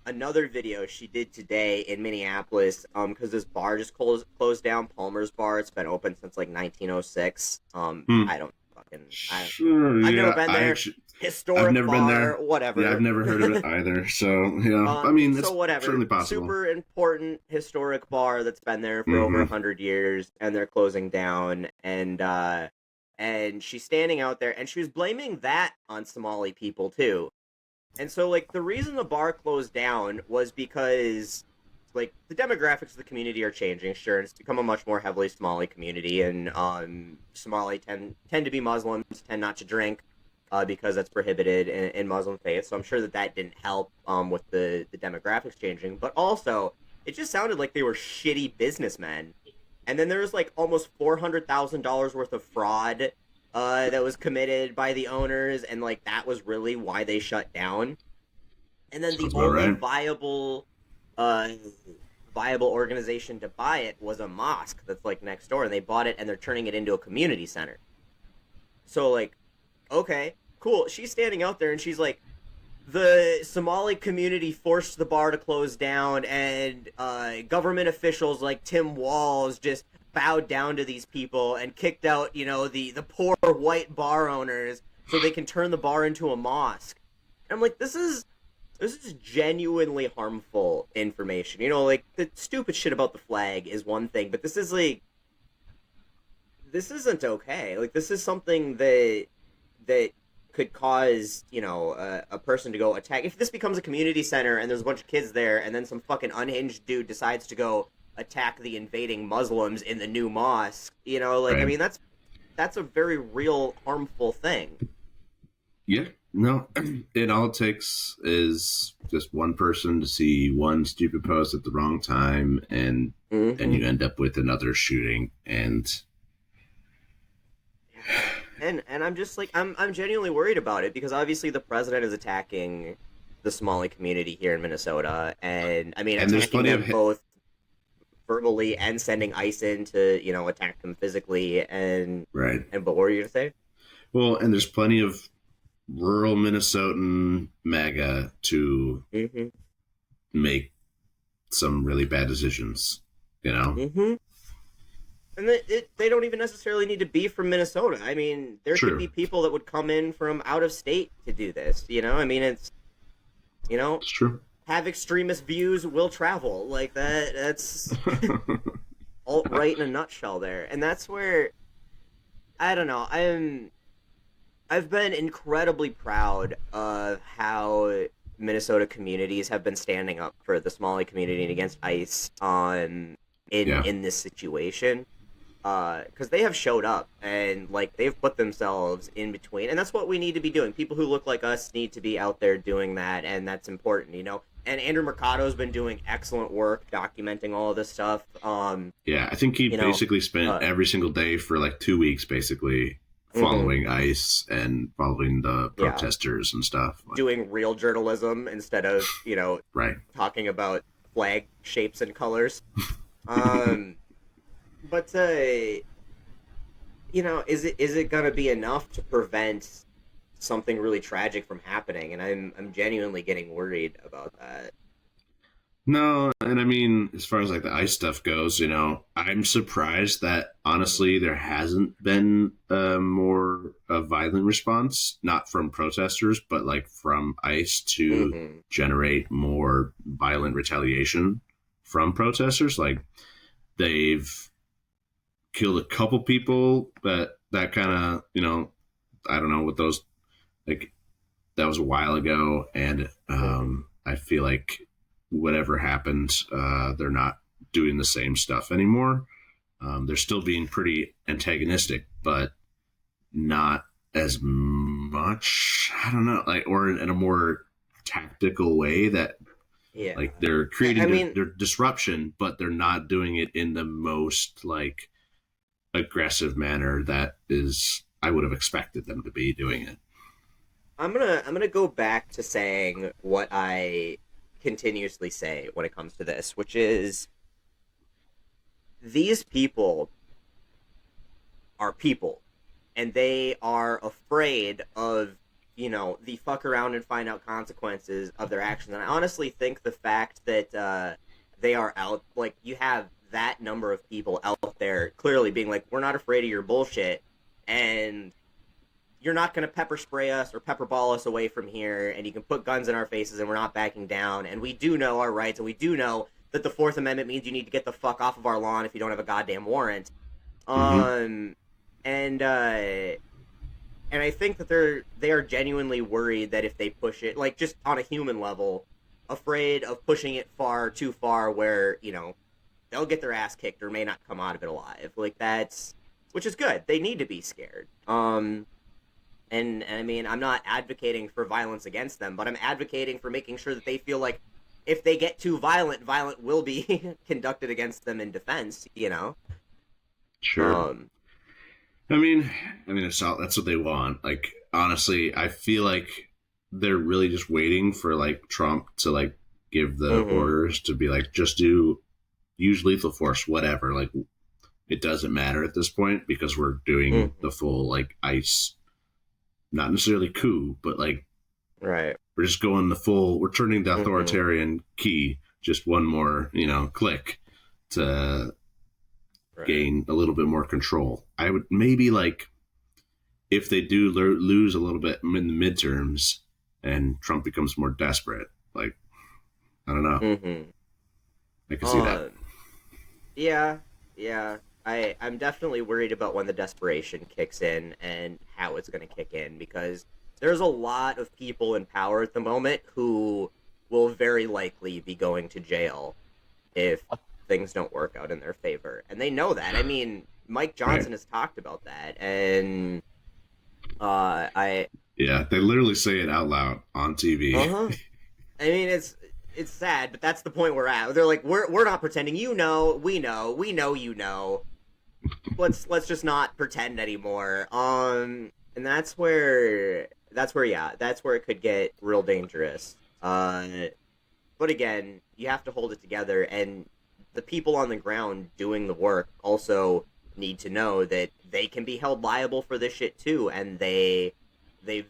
another video she did today in Minneapolis, because this bar just closed down, Palmer's Bar. It's been open since like 1906. I don't fucking, Sure, I've never yeah. been there. Historic I've never bar, been there. whatever. Yeah, I've never heard of it either. So yeah, I mean, it's so whatever. certainly possible. Super important historic bar that's been there for over 100 years, and they're closing down. And she's standing out there, and she was blaming that on Somali people too. And so, like, the reason the bar closed down was because, like, the demographics of the community are changing. Sure, it's become a much more heavily Somali community, and Somali tend to be Muslims, tend not to drink, because that's prohibited in Muslim faith. So I'm sure that didn't help with the demographics changing. But also, it just sounded like they were shitty businessmen. And then there was like almost $400,000 worth of fraud that was committed by the owners, and like that was really why they shut down. And then the only viable organization to buy it was a mosque that's like next door, and they bought it and they're turning it into a community center. So like, okay, cool. She's standing out there and she's like, the Somali community forced the bar to close down, and government officials like Tim Walz just bowed down to these people and kicked out, the poor white bar owners so they can turn the bar into a mosque. And I'm like, this is genuinely harmful information. Like the stupid shit about the flag is one thing, but this isn't okay. Like this is something that could cause, a person to go attack. If this becomes a community center and there's a bunch of kids there, and then some fucking unhinged dude decides to go attack the invading Muslims in the new mosque, right. I mean, that's a very real harmful thing. Yeah, no, all it takes is just one person to see one stupid post at the wrong time, and you end up with another shooting. And I'm just like, I'm genuinely worried about it, because obviously the president is attacking the Somali community here in Minnesota, and I mean, and attacking them both verbally and sending ICE in to, attack them physically, and right. And but what were you gonna say? Well, and there's plenty of rural Minnesotan MAGA to make some really bad decisions, And they don't even necessarily need to be from Minnesota. I mean, there could be people that would come in from out of state to do this. I mean, it's true. Have extremist views, will travel like that. That's alt-right in a nutshell there, and that's where I don't know. I've been incredibly proud of how Minnesota communities have been standing up for the Somali community and against ICE in this situation. Because they have showed up and like they've put themselves in between, and that's what we need to be doing. People who look like us need to be out there doing that, and that's important, And Andrew Mercado's been doing excellent work documenting all of this stuff. Yeah, I think he basically spent every single day for like 2 weeks, basically following ICE and following the protesters and stuff. Doing real journalism instead of right. talking about flag shapes and colors. Um, but is it gonna be enough to prevent something really tragic from happening? And I'm genuinely getting worried about that. No, and I mean, as far as like the ICE stuff goes, I'm surprised that honestly there hasn't been a more violent response, not from protesters, but like from ICE to Mm-hmm. generate more violent retaliation from protesters. Like they've killed a couple people, but that kind of, I don't know what those like that was a while ago, and Mm-hmm. I feel like whatever happened, they're not doing the same stuff anymore. They're still being pretty antagonistic, but not as much. I don't know, like or in a more tactical way that Yeah. like they're I creating mean, their disruption, but they're not doing it in the most like aggressive manner that is I would have expected them to be doing it. I'm gonna go back to saying what I continuously say when it comes to this, which is these people are people, and they are afraid of the fuck around and find out consequences of their actions. And I honestly think the fact that they are out, like you have that number of people out there clearly being like, we're not afraid of your bullshit, and you're not going to pepper spray us or pepper ball us away from here, and you can put guns in our faces, and we're not backing down. And we do know our rights, and we do know that the Fourth Amendment means you need to get the fuck off of our lawn if you don't have a goddamn warrant. Mm-hmm. Um, and I think that they are genuinely worried that if they push it, like just on a human level, afraid of pushing it far too far, where they'll get their ass kicked or may not come out of it alive. Like that's which is good. They need to be scared. And I mean, I'm not advocating for violence against them, but I'm advocating for making sure that they feel like if they get too violent, violent will be conducted against them in defense. Sure. Um, I mean, that's what they want. Like, honestly, I feel like they're really just waiting for like Trump to like give the mm-hmm, orders to be like, just use lethal force, whatever. Like, it doesn't matter at this point because we're doing mm-hmm, the full like ICE, not necessarily coup, but like right, we're just going the full. We're turning the mm-hmm, authoritarian key just one more, click to right. gain a little bit more control. I would maybe like if they do lose a little bit in the midterms and Trump becomes more desperate. Like I don't know, Mm-hmm. I can see that. Um, yeah, yeah. I'm definitely worried about when the desperation kicks in and how it's going to kick in because there's a lot of people in power at the moment who will very likely be going to jail if things don't work out in their favor. And they know that. I mean, Mike Right? Johnson has talked about that. And I Yeah, they literally say it out loud on TV. uh-huh. I mean, it's sad, but that's the point we're at. They're like, we're not pretending. We know you know. Let's just not pretend anymore. And that's where it could get real dangerous. But again, you have to hold it together, and the people on the ground doing the work also need to know that they can be held liable for this shit too, and they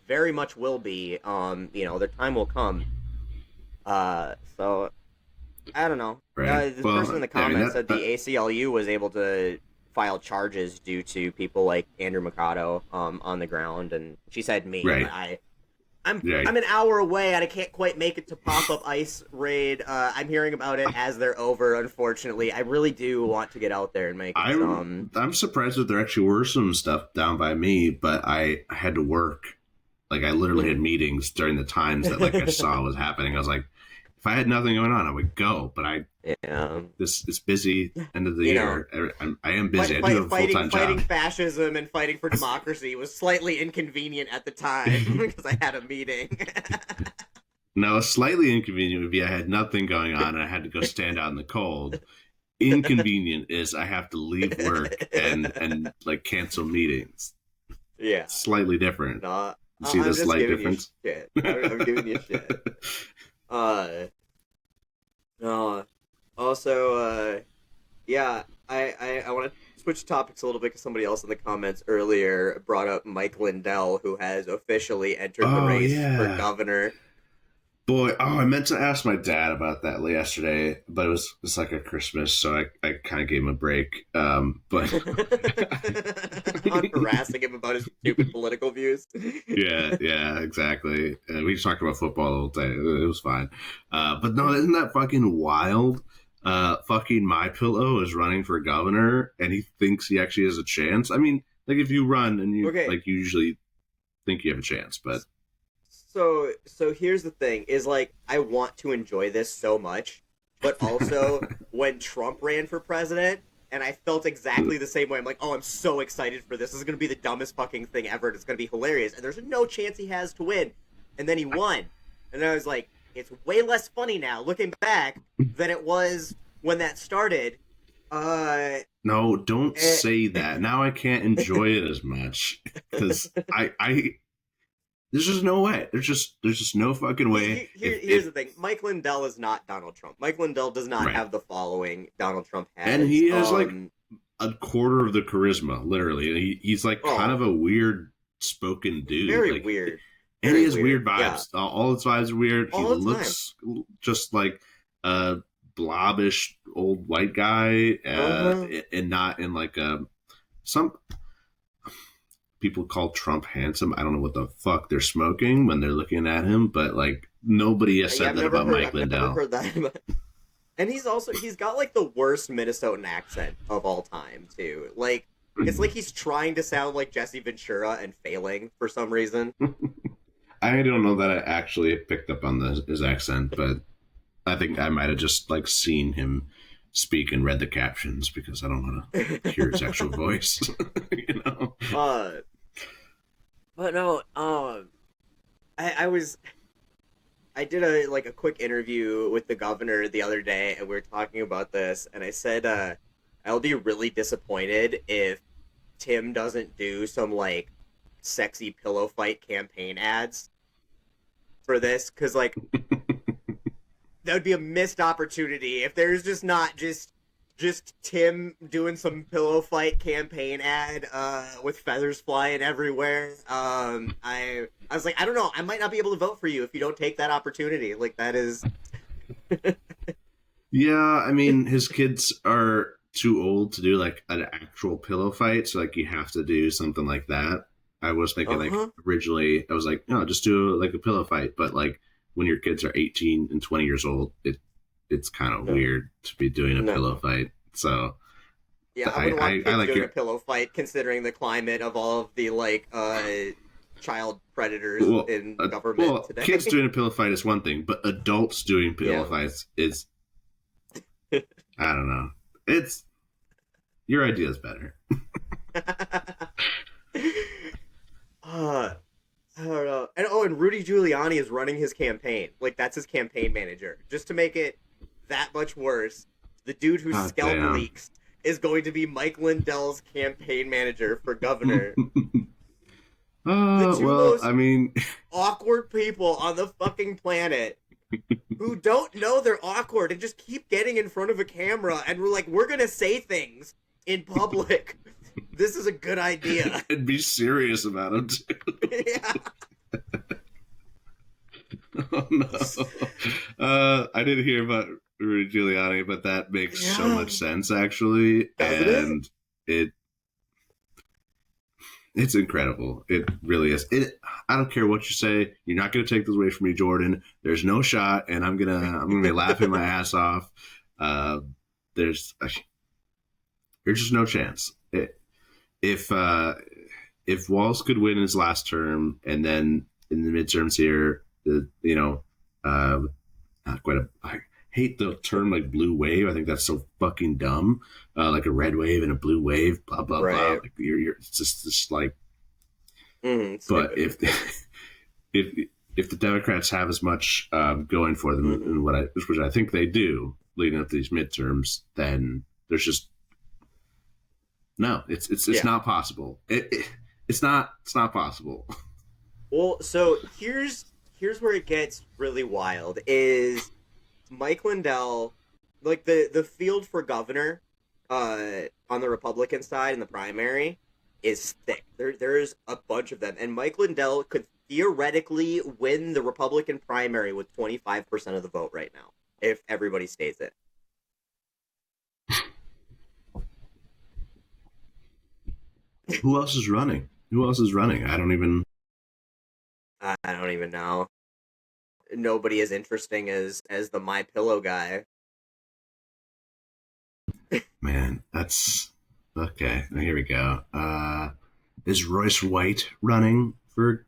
very much will be. Their time will come. So I don't know. Right. This person in Well, the yeah, I mean comments said the that ACLU was able to file charges due to people like Andrew Mikado on the ground, and she said me, but right, I'm right. an hour away and I can't quite make it to pop up ice raid. I'm hearing about it as they're over. Unfortunately, I really do want to get out there and make it some. I'm surprised that there actually were some stuff down by me, but I had to work. Like I literally had Mhm. meetings during the times that like I saw was happening. I was like, if I had nothing going on, I would go. But Yeah, this busy end of the you know, year. I am busy. I do have a full time fighting job. fascism and fighting for democracy was slightly inconvenient at the time because I had a meeting. Now, slightly inconvenient would be I had nothing going on and I had to go stand out in the cold. Inconvenient is I have to leave work and like cancel meetings. Yeah, Slightly different. no, You see the I'm just slight giving you difference? shit. I'm giving you shit. Uh, no, also, yeah, I want to switch topics a little bit because somebody else in the comments earlier brought up Mike Lindell, who has officially entered the Oh race for yeah. governor. Boy, I meant to ask my dad about that yesterday, but it's like a Christmas, so I kind of gave him a break. But On harassing him about his stupid political views. yeah, exactly. We talked about football the whole day. It was fine. But no, isn't that fucking wild? Fucking My Pillow is running for governor, and he thinks he actually has a chance. I mean, like if you run and you Okay, like you usually think you have a chance, but so here's the thing: is like I want to enjoy this so much, but also when Trump ran for president, and I felt exactly the same way. I'm like, oh, I'm so excited for this. This is gonna be the dumbest fucking thing ever. It's gonna be hilarious, and there's no chance he has to win. And then he won, and I was like, it's way less funny now looking back than it was when that started. no, don't Eh, say that. Now I can't enjoy it as much because I there's just no way. There's just no fucking way. Here's the thing: Mike Lindell is not Donald Trump. Mike Lindell does not Right, have the following Donald Trump and has. he has like a quarter of the charisma. Literally, he's like kind Oh, of a weird spoken dude. very Like, weird, and he very has weird weird. Yeah, vibes. All his vibes are weird. He all the time. looks just like a blobbish old white guy, Uh huh. and not in like a some people call Trump handsome. I don't know what the fuck they're smoking when they're looking at him, but like nobody has Yeah, said that about Mike I've never Lindell. heard that. And he's got like the worst Minnesotan accent of all time too. Like it's like he's trying to sound like Jesse Ventura and failing for some reason. I don't know that I actually picked up on his accent, but I think I might have just like seen him speak and read the captions because I don't want to hear his actual voice. you know? uh, but no, I was I did a quick interview with the governor the other day, and we were talking about this, and I said, I'll be really disappointed if Tim doesn't do some like sexy pillow fight campaign ads for this, because like that would be a missed opportunity if there's just not just Tim doing some pillow fight campaign ad with feathers flying everywhere. I was like, I don't know, I might not be able to vote for you if you don't take that opportunity. Like that is Yeah, I mean, his kids are too old to do like an actual pillow fight, so like you have to do something like that. I was thinking like uh-huh. originally, I was like, no, just do like a pillow fight. But like when your kids are 18 and 20 years old, it's kind of No. weird to be doing a pillow No. fight. So Yeah, I wouldn't want I kids like doing a your pillow fight considering the climate of all of the like child predators well, in government well, today. kids doing a pillow fight is one thing, but adults doing pillow Yeah. fights is I don't know. It's your idea is better. uh, I don't know. And Rudy Giuliani is running his campaign. Like that's his campaign manager. Just to make it that much worse, the dude whose God scalp damn. leaks is going to be Mike Lindell's campaign manager for governor. The two well, most I mean, awkward people on the fucking planet who don't know they're awkward and just keep getting in front of a camera and we're gonna say things in public. This is a good idea. and be serious about it too. Yeah. Oh no. I didn't hear about Rudy Giuliani, but that makes so Yeah. much sense actually, Doesn't it? and it it's incredible. It really is. I don't care what you say. You're not going to take this away from me, Jordan. There's no shot, and I'm gonna be laughing my ass off. Uh, there's just no chance. If Walz could win his last term, and then in the midterms here, not quite a. I hate the term like blue wave. I think that's so fucking dumb. Like a red wave and a blue wave, blah blah blah. Right. Like you're it's just like. But Stupid. if if the Democrats have as much going for them, Mm-hmm. and which I think they do, leading up to these midterms, then there's just no. It's Yeah. not possible. It's not possible. Well, so here's where it gets really wild. Is Mike Lindell like the field for governor on the Republican side in the primary is thick. There's a bunch of them, and Mike Lindell could theoretically win the Republican primary with 25% of the vote right now if everybody stays in. Who else is running? Who else is running? I don't even. I don't even know. Nobody as interesting as the My Pillow guy. Man, that's okay. Here we go. Is Royce White running for?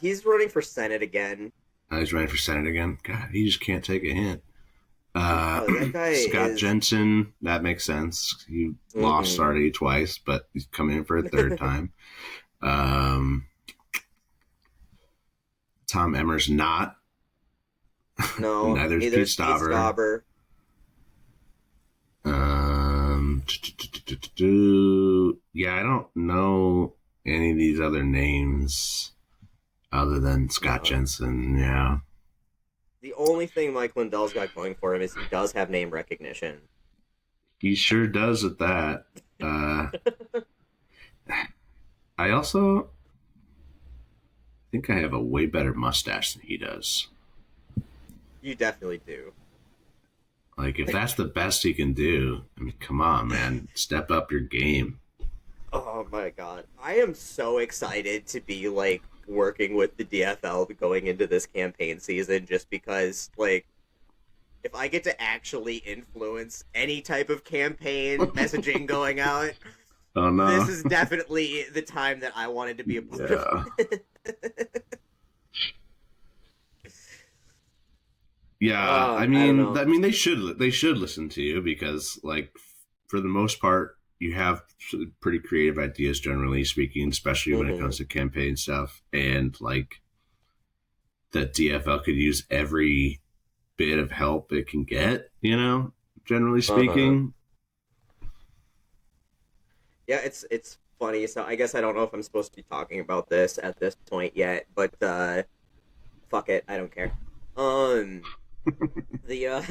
He's running for Senate again. He's running for Senate again. God, he just can't take a hint. That guy Scott is... Jensen, that makes sense. He lost already twice, but he's coming in for a third time. Tom Emmer's not. No, Neither is Pete Stauber. Yeah, I don't know any of these other names other than Scott Jensen. Yeah. The only thing Mike Lindell's got going for him is he does have name recognition. He sure does at that. I also think I have a way better mustache than he does. You definitely do. Like, if that's the best he can do, I mean, come on, man. Step up your game. Oh my god. I am so excited to be, like, working with the DFL going into this campaign season just because, like, if I get to actually influence any type of campaign messaging going out, oh, no. This is definitely the time that I wanted to be a part of it. Yeah, I mean, they should listen to you because, like, for the most part, you have pretty creative ideas, generally speaking, especially when it comes to campaign stuff. And, like, the DFL could use every bit of help it can get, you know, generally speaking. Yeah, it's funny. So I guess I don't know if I'm supposed to be talking about this at this point yet, but fuck it, I don't care. The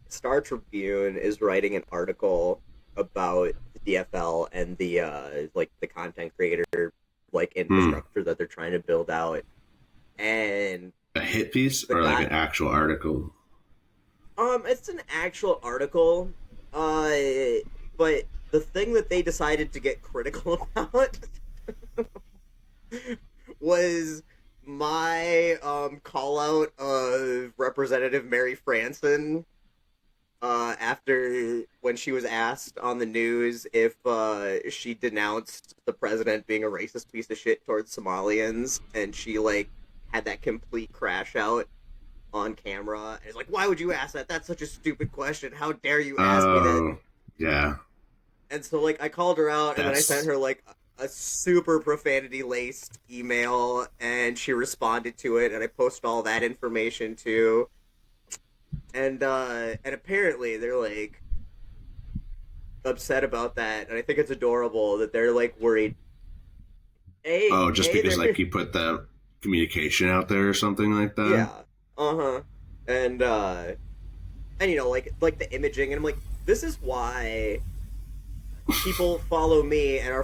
Star Tribune is writing an article about the DFL and the like the content creator like infrastructure that they're trying to build out. And a hit piece or like an actual article? It's an actual article. But the thing that they decided to get critical about was my call out of Representative Mary Franson after when she was asked on the news if she denounced the president being a racist piece of shit towards Somalians, and she like had that complete crash out on camera and it's like, why would you ask that? That's such a stupid question. How dare you ask me that? Yeah. And so like I called her out and then I sent her like a super profanity laced email and she responded to it and I posted all that information too. And apparently they're like upset about that, and I think it's adorable that they're like worried. Because like you put the communication out there or something like that. Yeah. And you know like the imaging, and I'm like, this is why people follow me and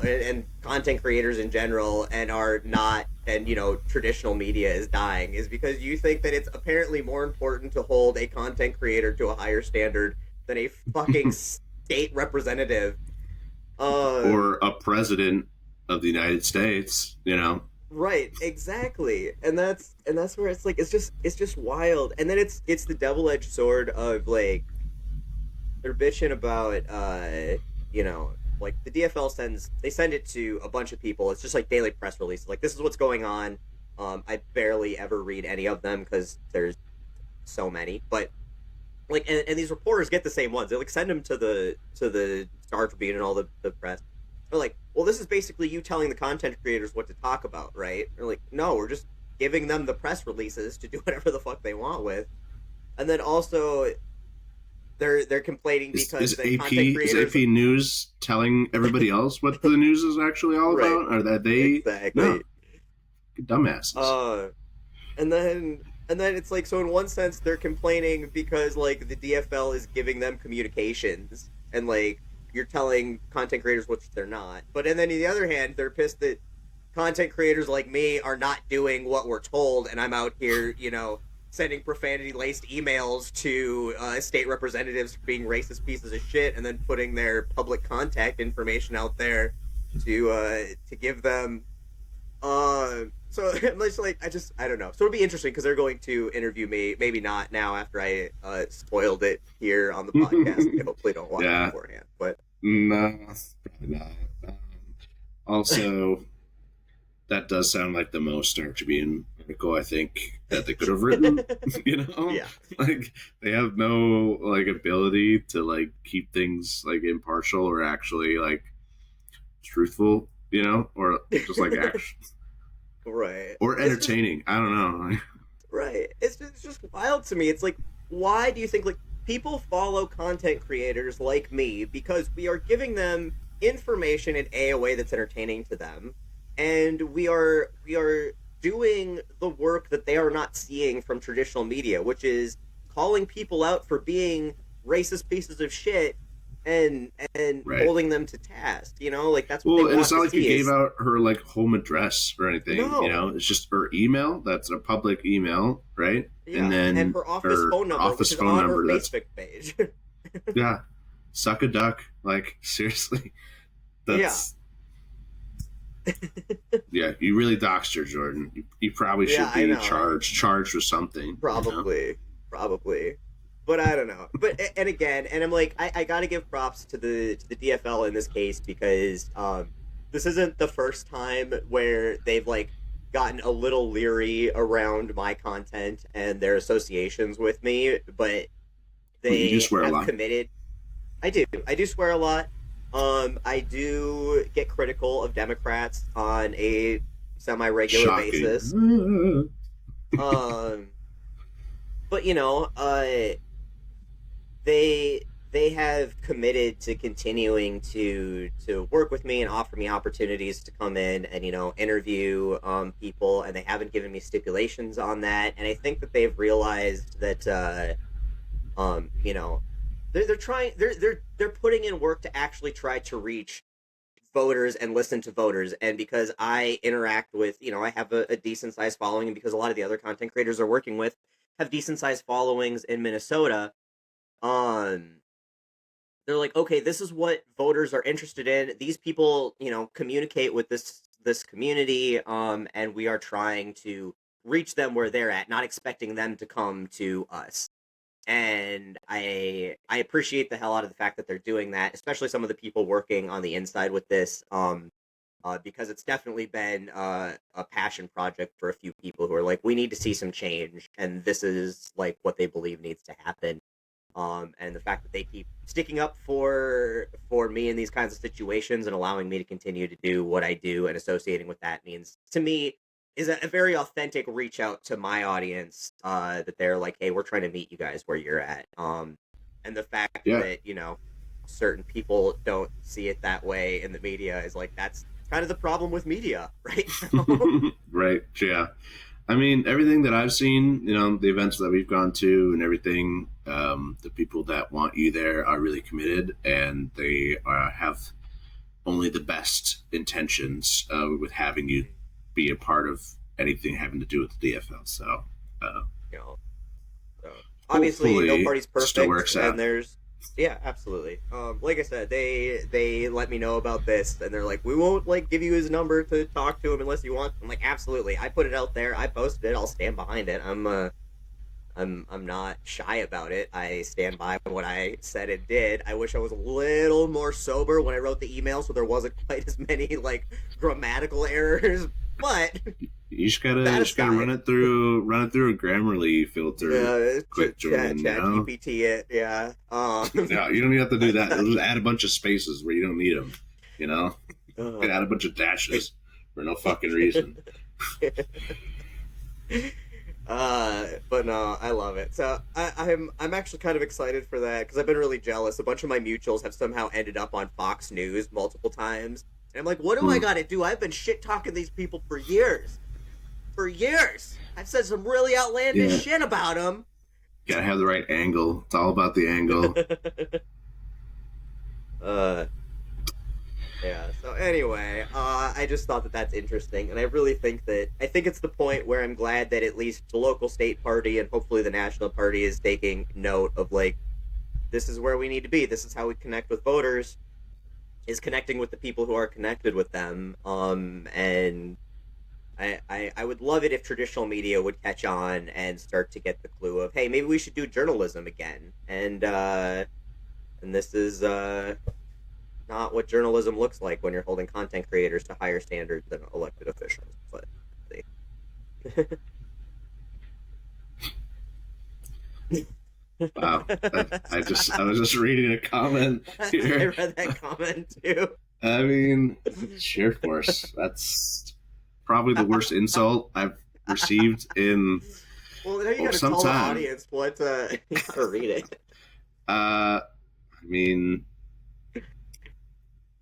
and content creators in general and are not, and you know traditional media is dying, is because you think that it's apparently more important to hold a content creator to a higher standard than a fucking state representative or a president of the United States, you know. Right, exactly. And that's where it's like it's just wild. And then it's the double-edged sword of like they're bitching about you know, like the DFL send it to a bunch of people. It's just like daily press releases. Like, this is what's going on. I barely ever read any of them because there's so many. But like, and these reporters get the same ones. They like send them to the Star Tribune and all the press. They're like, well, this is basically you telling the content creators what to talk about, right? They're like, no, we're just giving them the press releases to do whatever the fuck they want with. And then also they're complaining because the content creators... Is AP News telling everybody else what the news is actually all about? Or that they... Exactly. No. Dumbasses. And then And then it's like, so in one sense, they're complaining because like the DFL is giving them communications, and like you're telling content creators which they're not. But and then on the other hand, they're pissed that content creators like me are not doing what we're told, and I'm out here, sending profanity laced emails to state representatives for being racist pieces of shit, and then putting their public contact information out there to give them so I'm just like, I don't know. So it'll be interesting because they're going to interview me. Maybe not now after I spoiled it here on the podcast. They hopefully don't watch it beforehand. But no, probably not. Also, that does sound like the most Star Tribune article I think that they could have written. Yeah. Like they have no like ability to like keep things like impartial or actually like truthful, or just like action. Right. Or entertaining. I don't know. Right. It's just wild to me. It's like, why do you think like people follow content creators like me because we are giving them information in a way that's entertaining to them, and we are doing the work that they are not seeing from traditional media, which is calling people out for being racist pieces of shit and Right. holding them to task. Like that's what Well, they and want it's not to like you see gave out her like home address or anything. No. It's just her email. That's a public email, right? Yeah, And then and her office phone number, which is on her Facebook page. Yeah, suck a duck. Like seriously, that's yeah. You really doxed her, Jordan. You probably should be charged with something. Probably. But I don't know. But and again, and I'm like, I got to give props to the DFL in this case because this isn't the first time where they've like gotten a little leery around my content and their associations with me, but they have committed. I do swear a lot. I do get critical of Democrats on a semi-regular basis. But they have committed to continuing to work with me and offer me opportunities to come in and interview people, and they haven't given me stipulations on that. And I think that they've realized that they're trying they're putting in work to actually try to reach voters and listen to voters. And because I interact with I have a decent sized following, and because a lot of the other content creators they're working with have decent sized followings in Minnesota, they're like, okay, this is what voters are interested in. These people, communicate with this community, and we are trying to reach them where they're at, not expecting them to come to us. And I appreciate the hell out of the fact that they're doing that, especially some of the people working on the inside with this, because it's definitely been a passion project for a few people who are like, we need to see some change, and this is like what they believe needs to happen. And the fact that they keep sticking up for me in these kinds of situations and allowing me to continue to do what I do and associating with that means, to me, is a very authentic reach out to my audience, that they're like, hey, we're trying to meet you guys where you're at. And the fact that, certain people don't see it that way in the media is like, that's kind of the problem with media right now. Right, yeah. I mean, everything that I've seen, the events that we've gone to and everything, the people that want you there are really committed, and they have only the best intentions with having you be a part of anything having to do with the DFL. So, obviously, no party's perfect, still works out. And there's absolutely. Like I said, they let me know about this, and they're like, we won't like give you his number to talk to him unless you want. I'm like, absolutely. I put it out there. I posted it. I'll stand behind it. I'm not shy about it. I stand by what I said and did. I wish I was a little more sober when I wrote the email, so there wasn't quite as many like grammatical errors. But you just gotta run it through a Grammarly filter. Yeah, quick, Jordan. Chat GPT it. Yeah. No, you don't even have to do that. Just add a bunch of spaces where you don't need them. You can add a bunch of dashes for no fucking reason. But no, I love it. So I'm actually kind of excited for that because I've been really jealous. A bunch of my mutuals have somehow ended up on Fox News multiple times, and I'm like, what do I got to do? I've been shit talking these people for years. for years. I've said some really outlandish shit about him. Gotta have the right angle. It's all about the angle. Yeah. So anyway, I just thought that that's interesting, and I really think it's the point where I'm glad that at least the local state party and hopefully the national party is taking note of like, this is where we need to be. This is how we connect with voters, is connecting with the people who are connected with them. And I would love it if traditional media would catch on and start to get the clue of, hey, maybe we should do journalism again. And this is not what journalism looks like when you're holding content creators to higher standards than elected officials. But wow, I was just reading a comment here. I read that comment too. I mean, sheer force. That's probably the worst insult I've received in well, now you gotta some tell time. the audience what you gotta read it. I mean,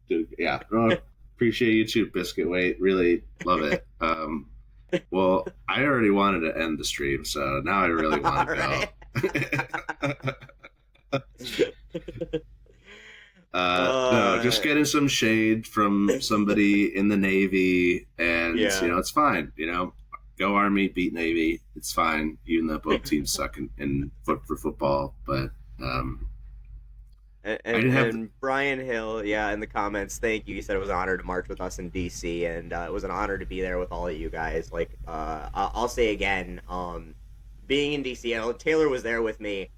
dude, yeah, appreciate you too, Biscuit Weight. Really love it. Well, I already wanted to end the stream, so now I really want to go. No, just getting some shade from somebody in the Navy, and it's fine. Go Army, beat Navy. It's fine, even though both teams suck in for football. But and Brian Hill, in the comments, thank you. He said it was an honor to march with us in DC, and it was an honor to be there with all of you guys. Like, I'll say again, being in DC, and Taylor was there with me.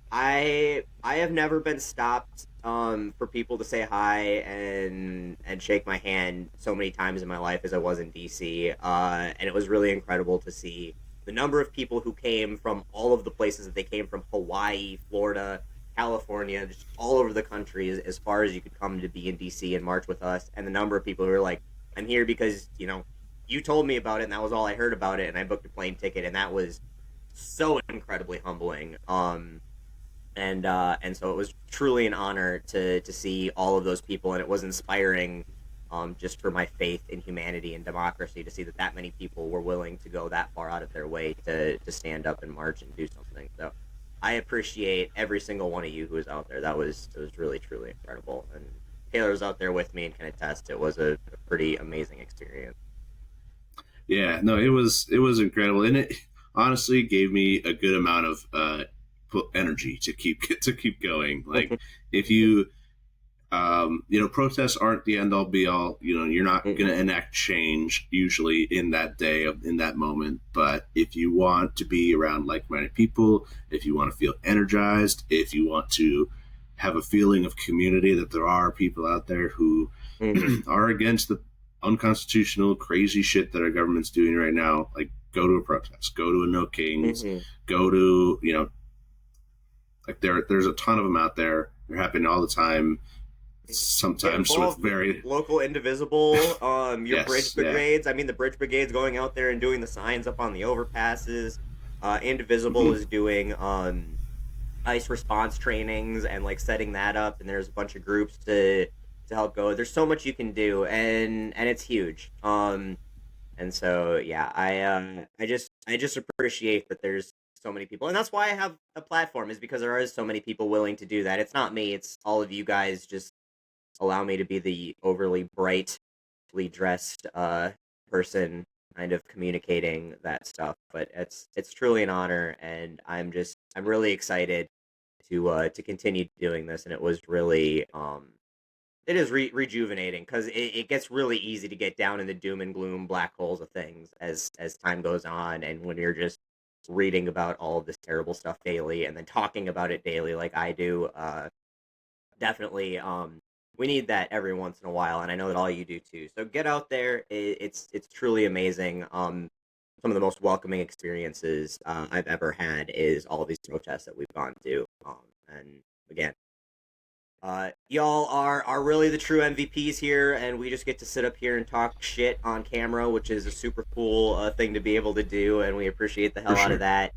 I have never been stopped for people to say hi and shake my hand so many times in my life as I was in DC, and it was really incredible to see the number of people who came from all of the places that they came from: Hawaii, Florida, California, just all over the country, as far as you could come to be in DC and march with us. And the number of people who were like, I'm here because you told me about it, and that was all I heard about it, and I booked a plane ticket, and that was so incredibly humbling. And so it was truly an honor to see all of those people, and it was inspiring, just for my faith in humanity and democracy, to see that many people were willing to go that far out of their way to stand up and march and do something. So I appreciate every single one of you who was out there. It was really, truly incredible. And Taylor was out there with me and can attest it was a pretty amazing experience. Yeah, no, it was incredible, and it honestly gave me a good amount of energy to keep going. Like, if you protests aren't the end all be all. You're not going to enact change usually in that day, in that moment. But if you want to be around like-minded people, if you want to feel energized, if you want to have a feeling of community, that there are people out there who are against the unconstitutional, crazy shit that our government's doing right now, like, go to a protest, go to a No Kings, go to, like, there's a ton of them out there. They're happening all the time. Sometimes with very local Indivisible, your bridge brigades. Yeah. I mean, the bridge brigades going out there and doing the signs up on the overpasses. Indivisible is doing ICE response trainings and like setting that up, and there's a bunch of groups to help go. There's so much you can do, and it's huge. And so I just appreciate that there's so many people, and that's why I have a platform, is because there are so many people willing to do that. It's not me, it's all of you guys just allow me to be the overly brightly dressed person kind of communicating that stuff. But it's truly an honor, and I'm really excited to continue doing this. And it was really it is rejuvenating, because it gets really easy to get down in the doom and gloom black holes of things as time goes on, and when you're just reading about all of this terrible stuff daily and then talking about it daily like I do, definitely we need that every once in a while, and I know that all you do too. So get out there. It's truly amazing. Some of the most welcoming experiences I've ever had is all of these protests that we've gone to. And again, y'all are really the true MVPs here, and we just get to sit up here and talk shit on camera, which is a super cool thing to be able to do, and we appreciate the hell out of that.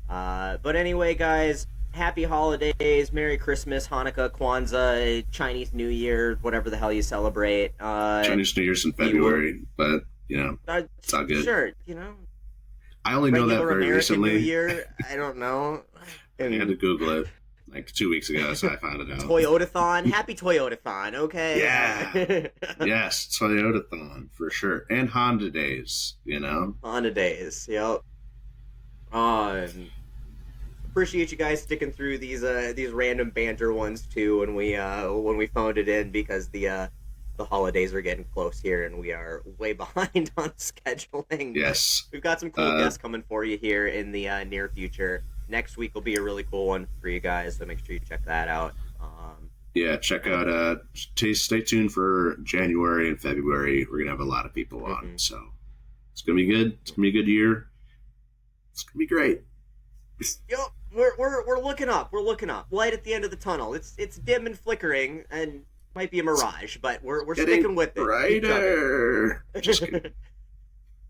But anyway, guys, happy holidays, Merry Christmas, Hanukkah, Kwanzaa, Chinese New Year, whatever the hell you celebrate. Chinese New Year's in February, but it's all good. Sure, I only know that Regular very American New recently. Year? I don't know. I had to And Google it like 2 weeks ago, so I found it out. Toyotathon, happy Toyotathon. Yeah. Okay. Yes, Toyotathon for sure, and Honda Days. Honda days. Yep. Um, appreciate you guys sticking through these random banter ones too when we phoned it in because the holidays are getting close here and we are way behind on scheduling. But Yes. we've got some cool guests coming for you here in the near future. Next week will be a really cool one for you guys, so make sure you check that out. Yeah, check out. Stay tuned for January and February. We're gonna have a lot of people on, Mhm. so it's gonna be good. It's gonna be a good year. It's gonna be great. Yep, we're looking up. We're looking up. Light at the end of the tunnel. It's dim and flickering, and might be a mirage, but we're sticking with it. Brighter. Just kidding.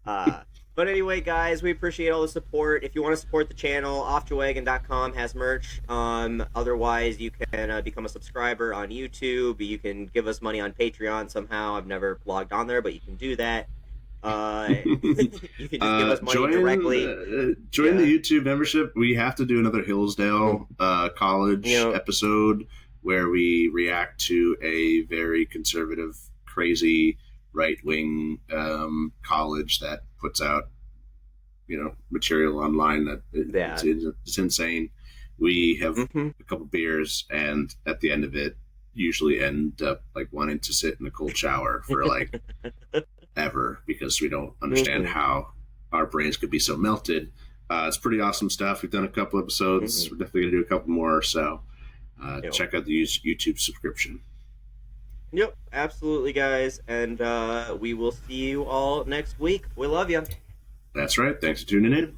uh, but anyway, guys, we appreciate all the support. If you want to support the channel, offjoewagon.com has merch. Otherwise, you can become a subscriber on YouTube. You can give us money on Patreon somehow. I've never logged on there, but you can do that. You can just give us money directly. Join the YouTube membership. We have to do another Hillsdale College episode where we react to a very conservative, crazy right-wing college that puts out material online that it's insane. We have a couple beers, and at the end of it, usually end up like wanting to sit in a cold shower for like ever because we don't understand how our brains could be so melted. It's pretty awesome stuff. We've done a couple episodes. We're definitely gonna do a couple more. So check out the YouTube subscription. Yep, absolutely, guys. And we will see you all next week. We love you. That's right. Thanks for tuning in.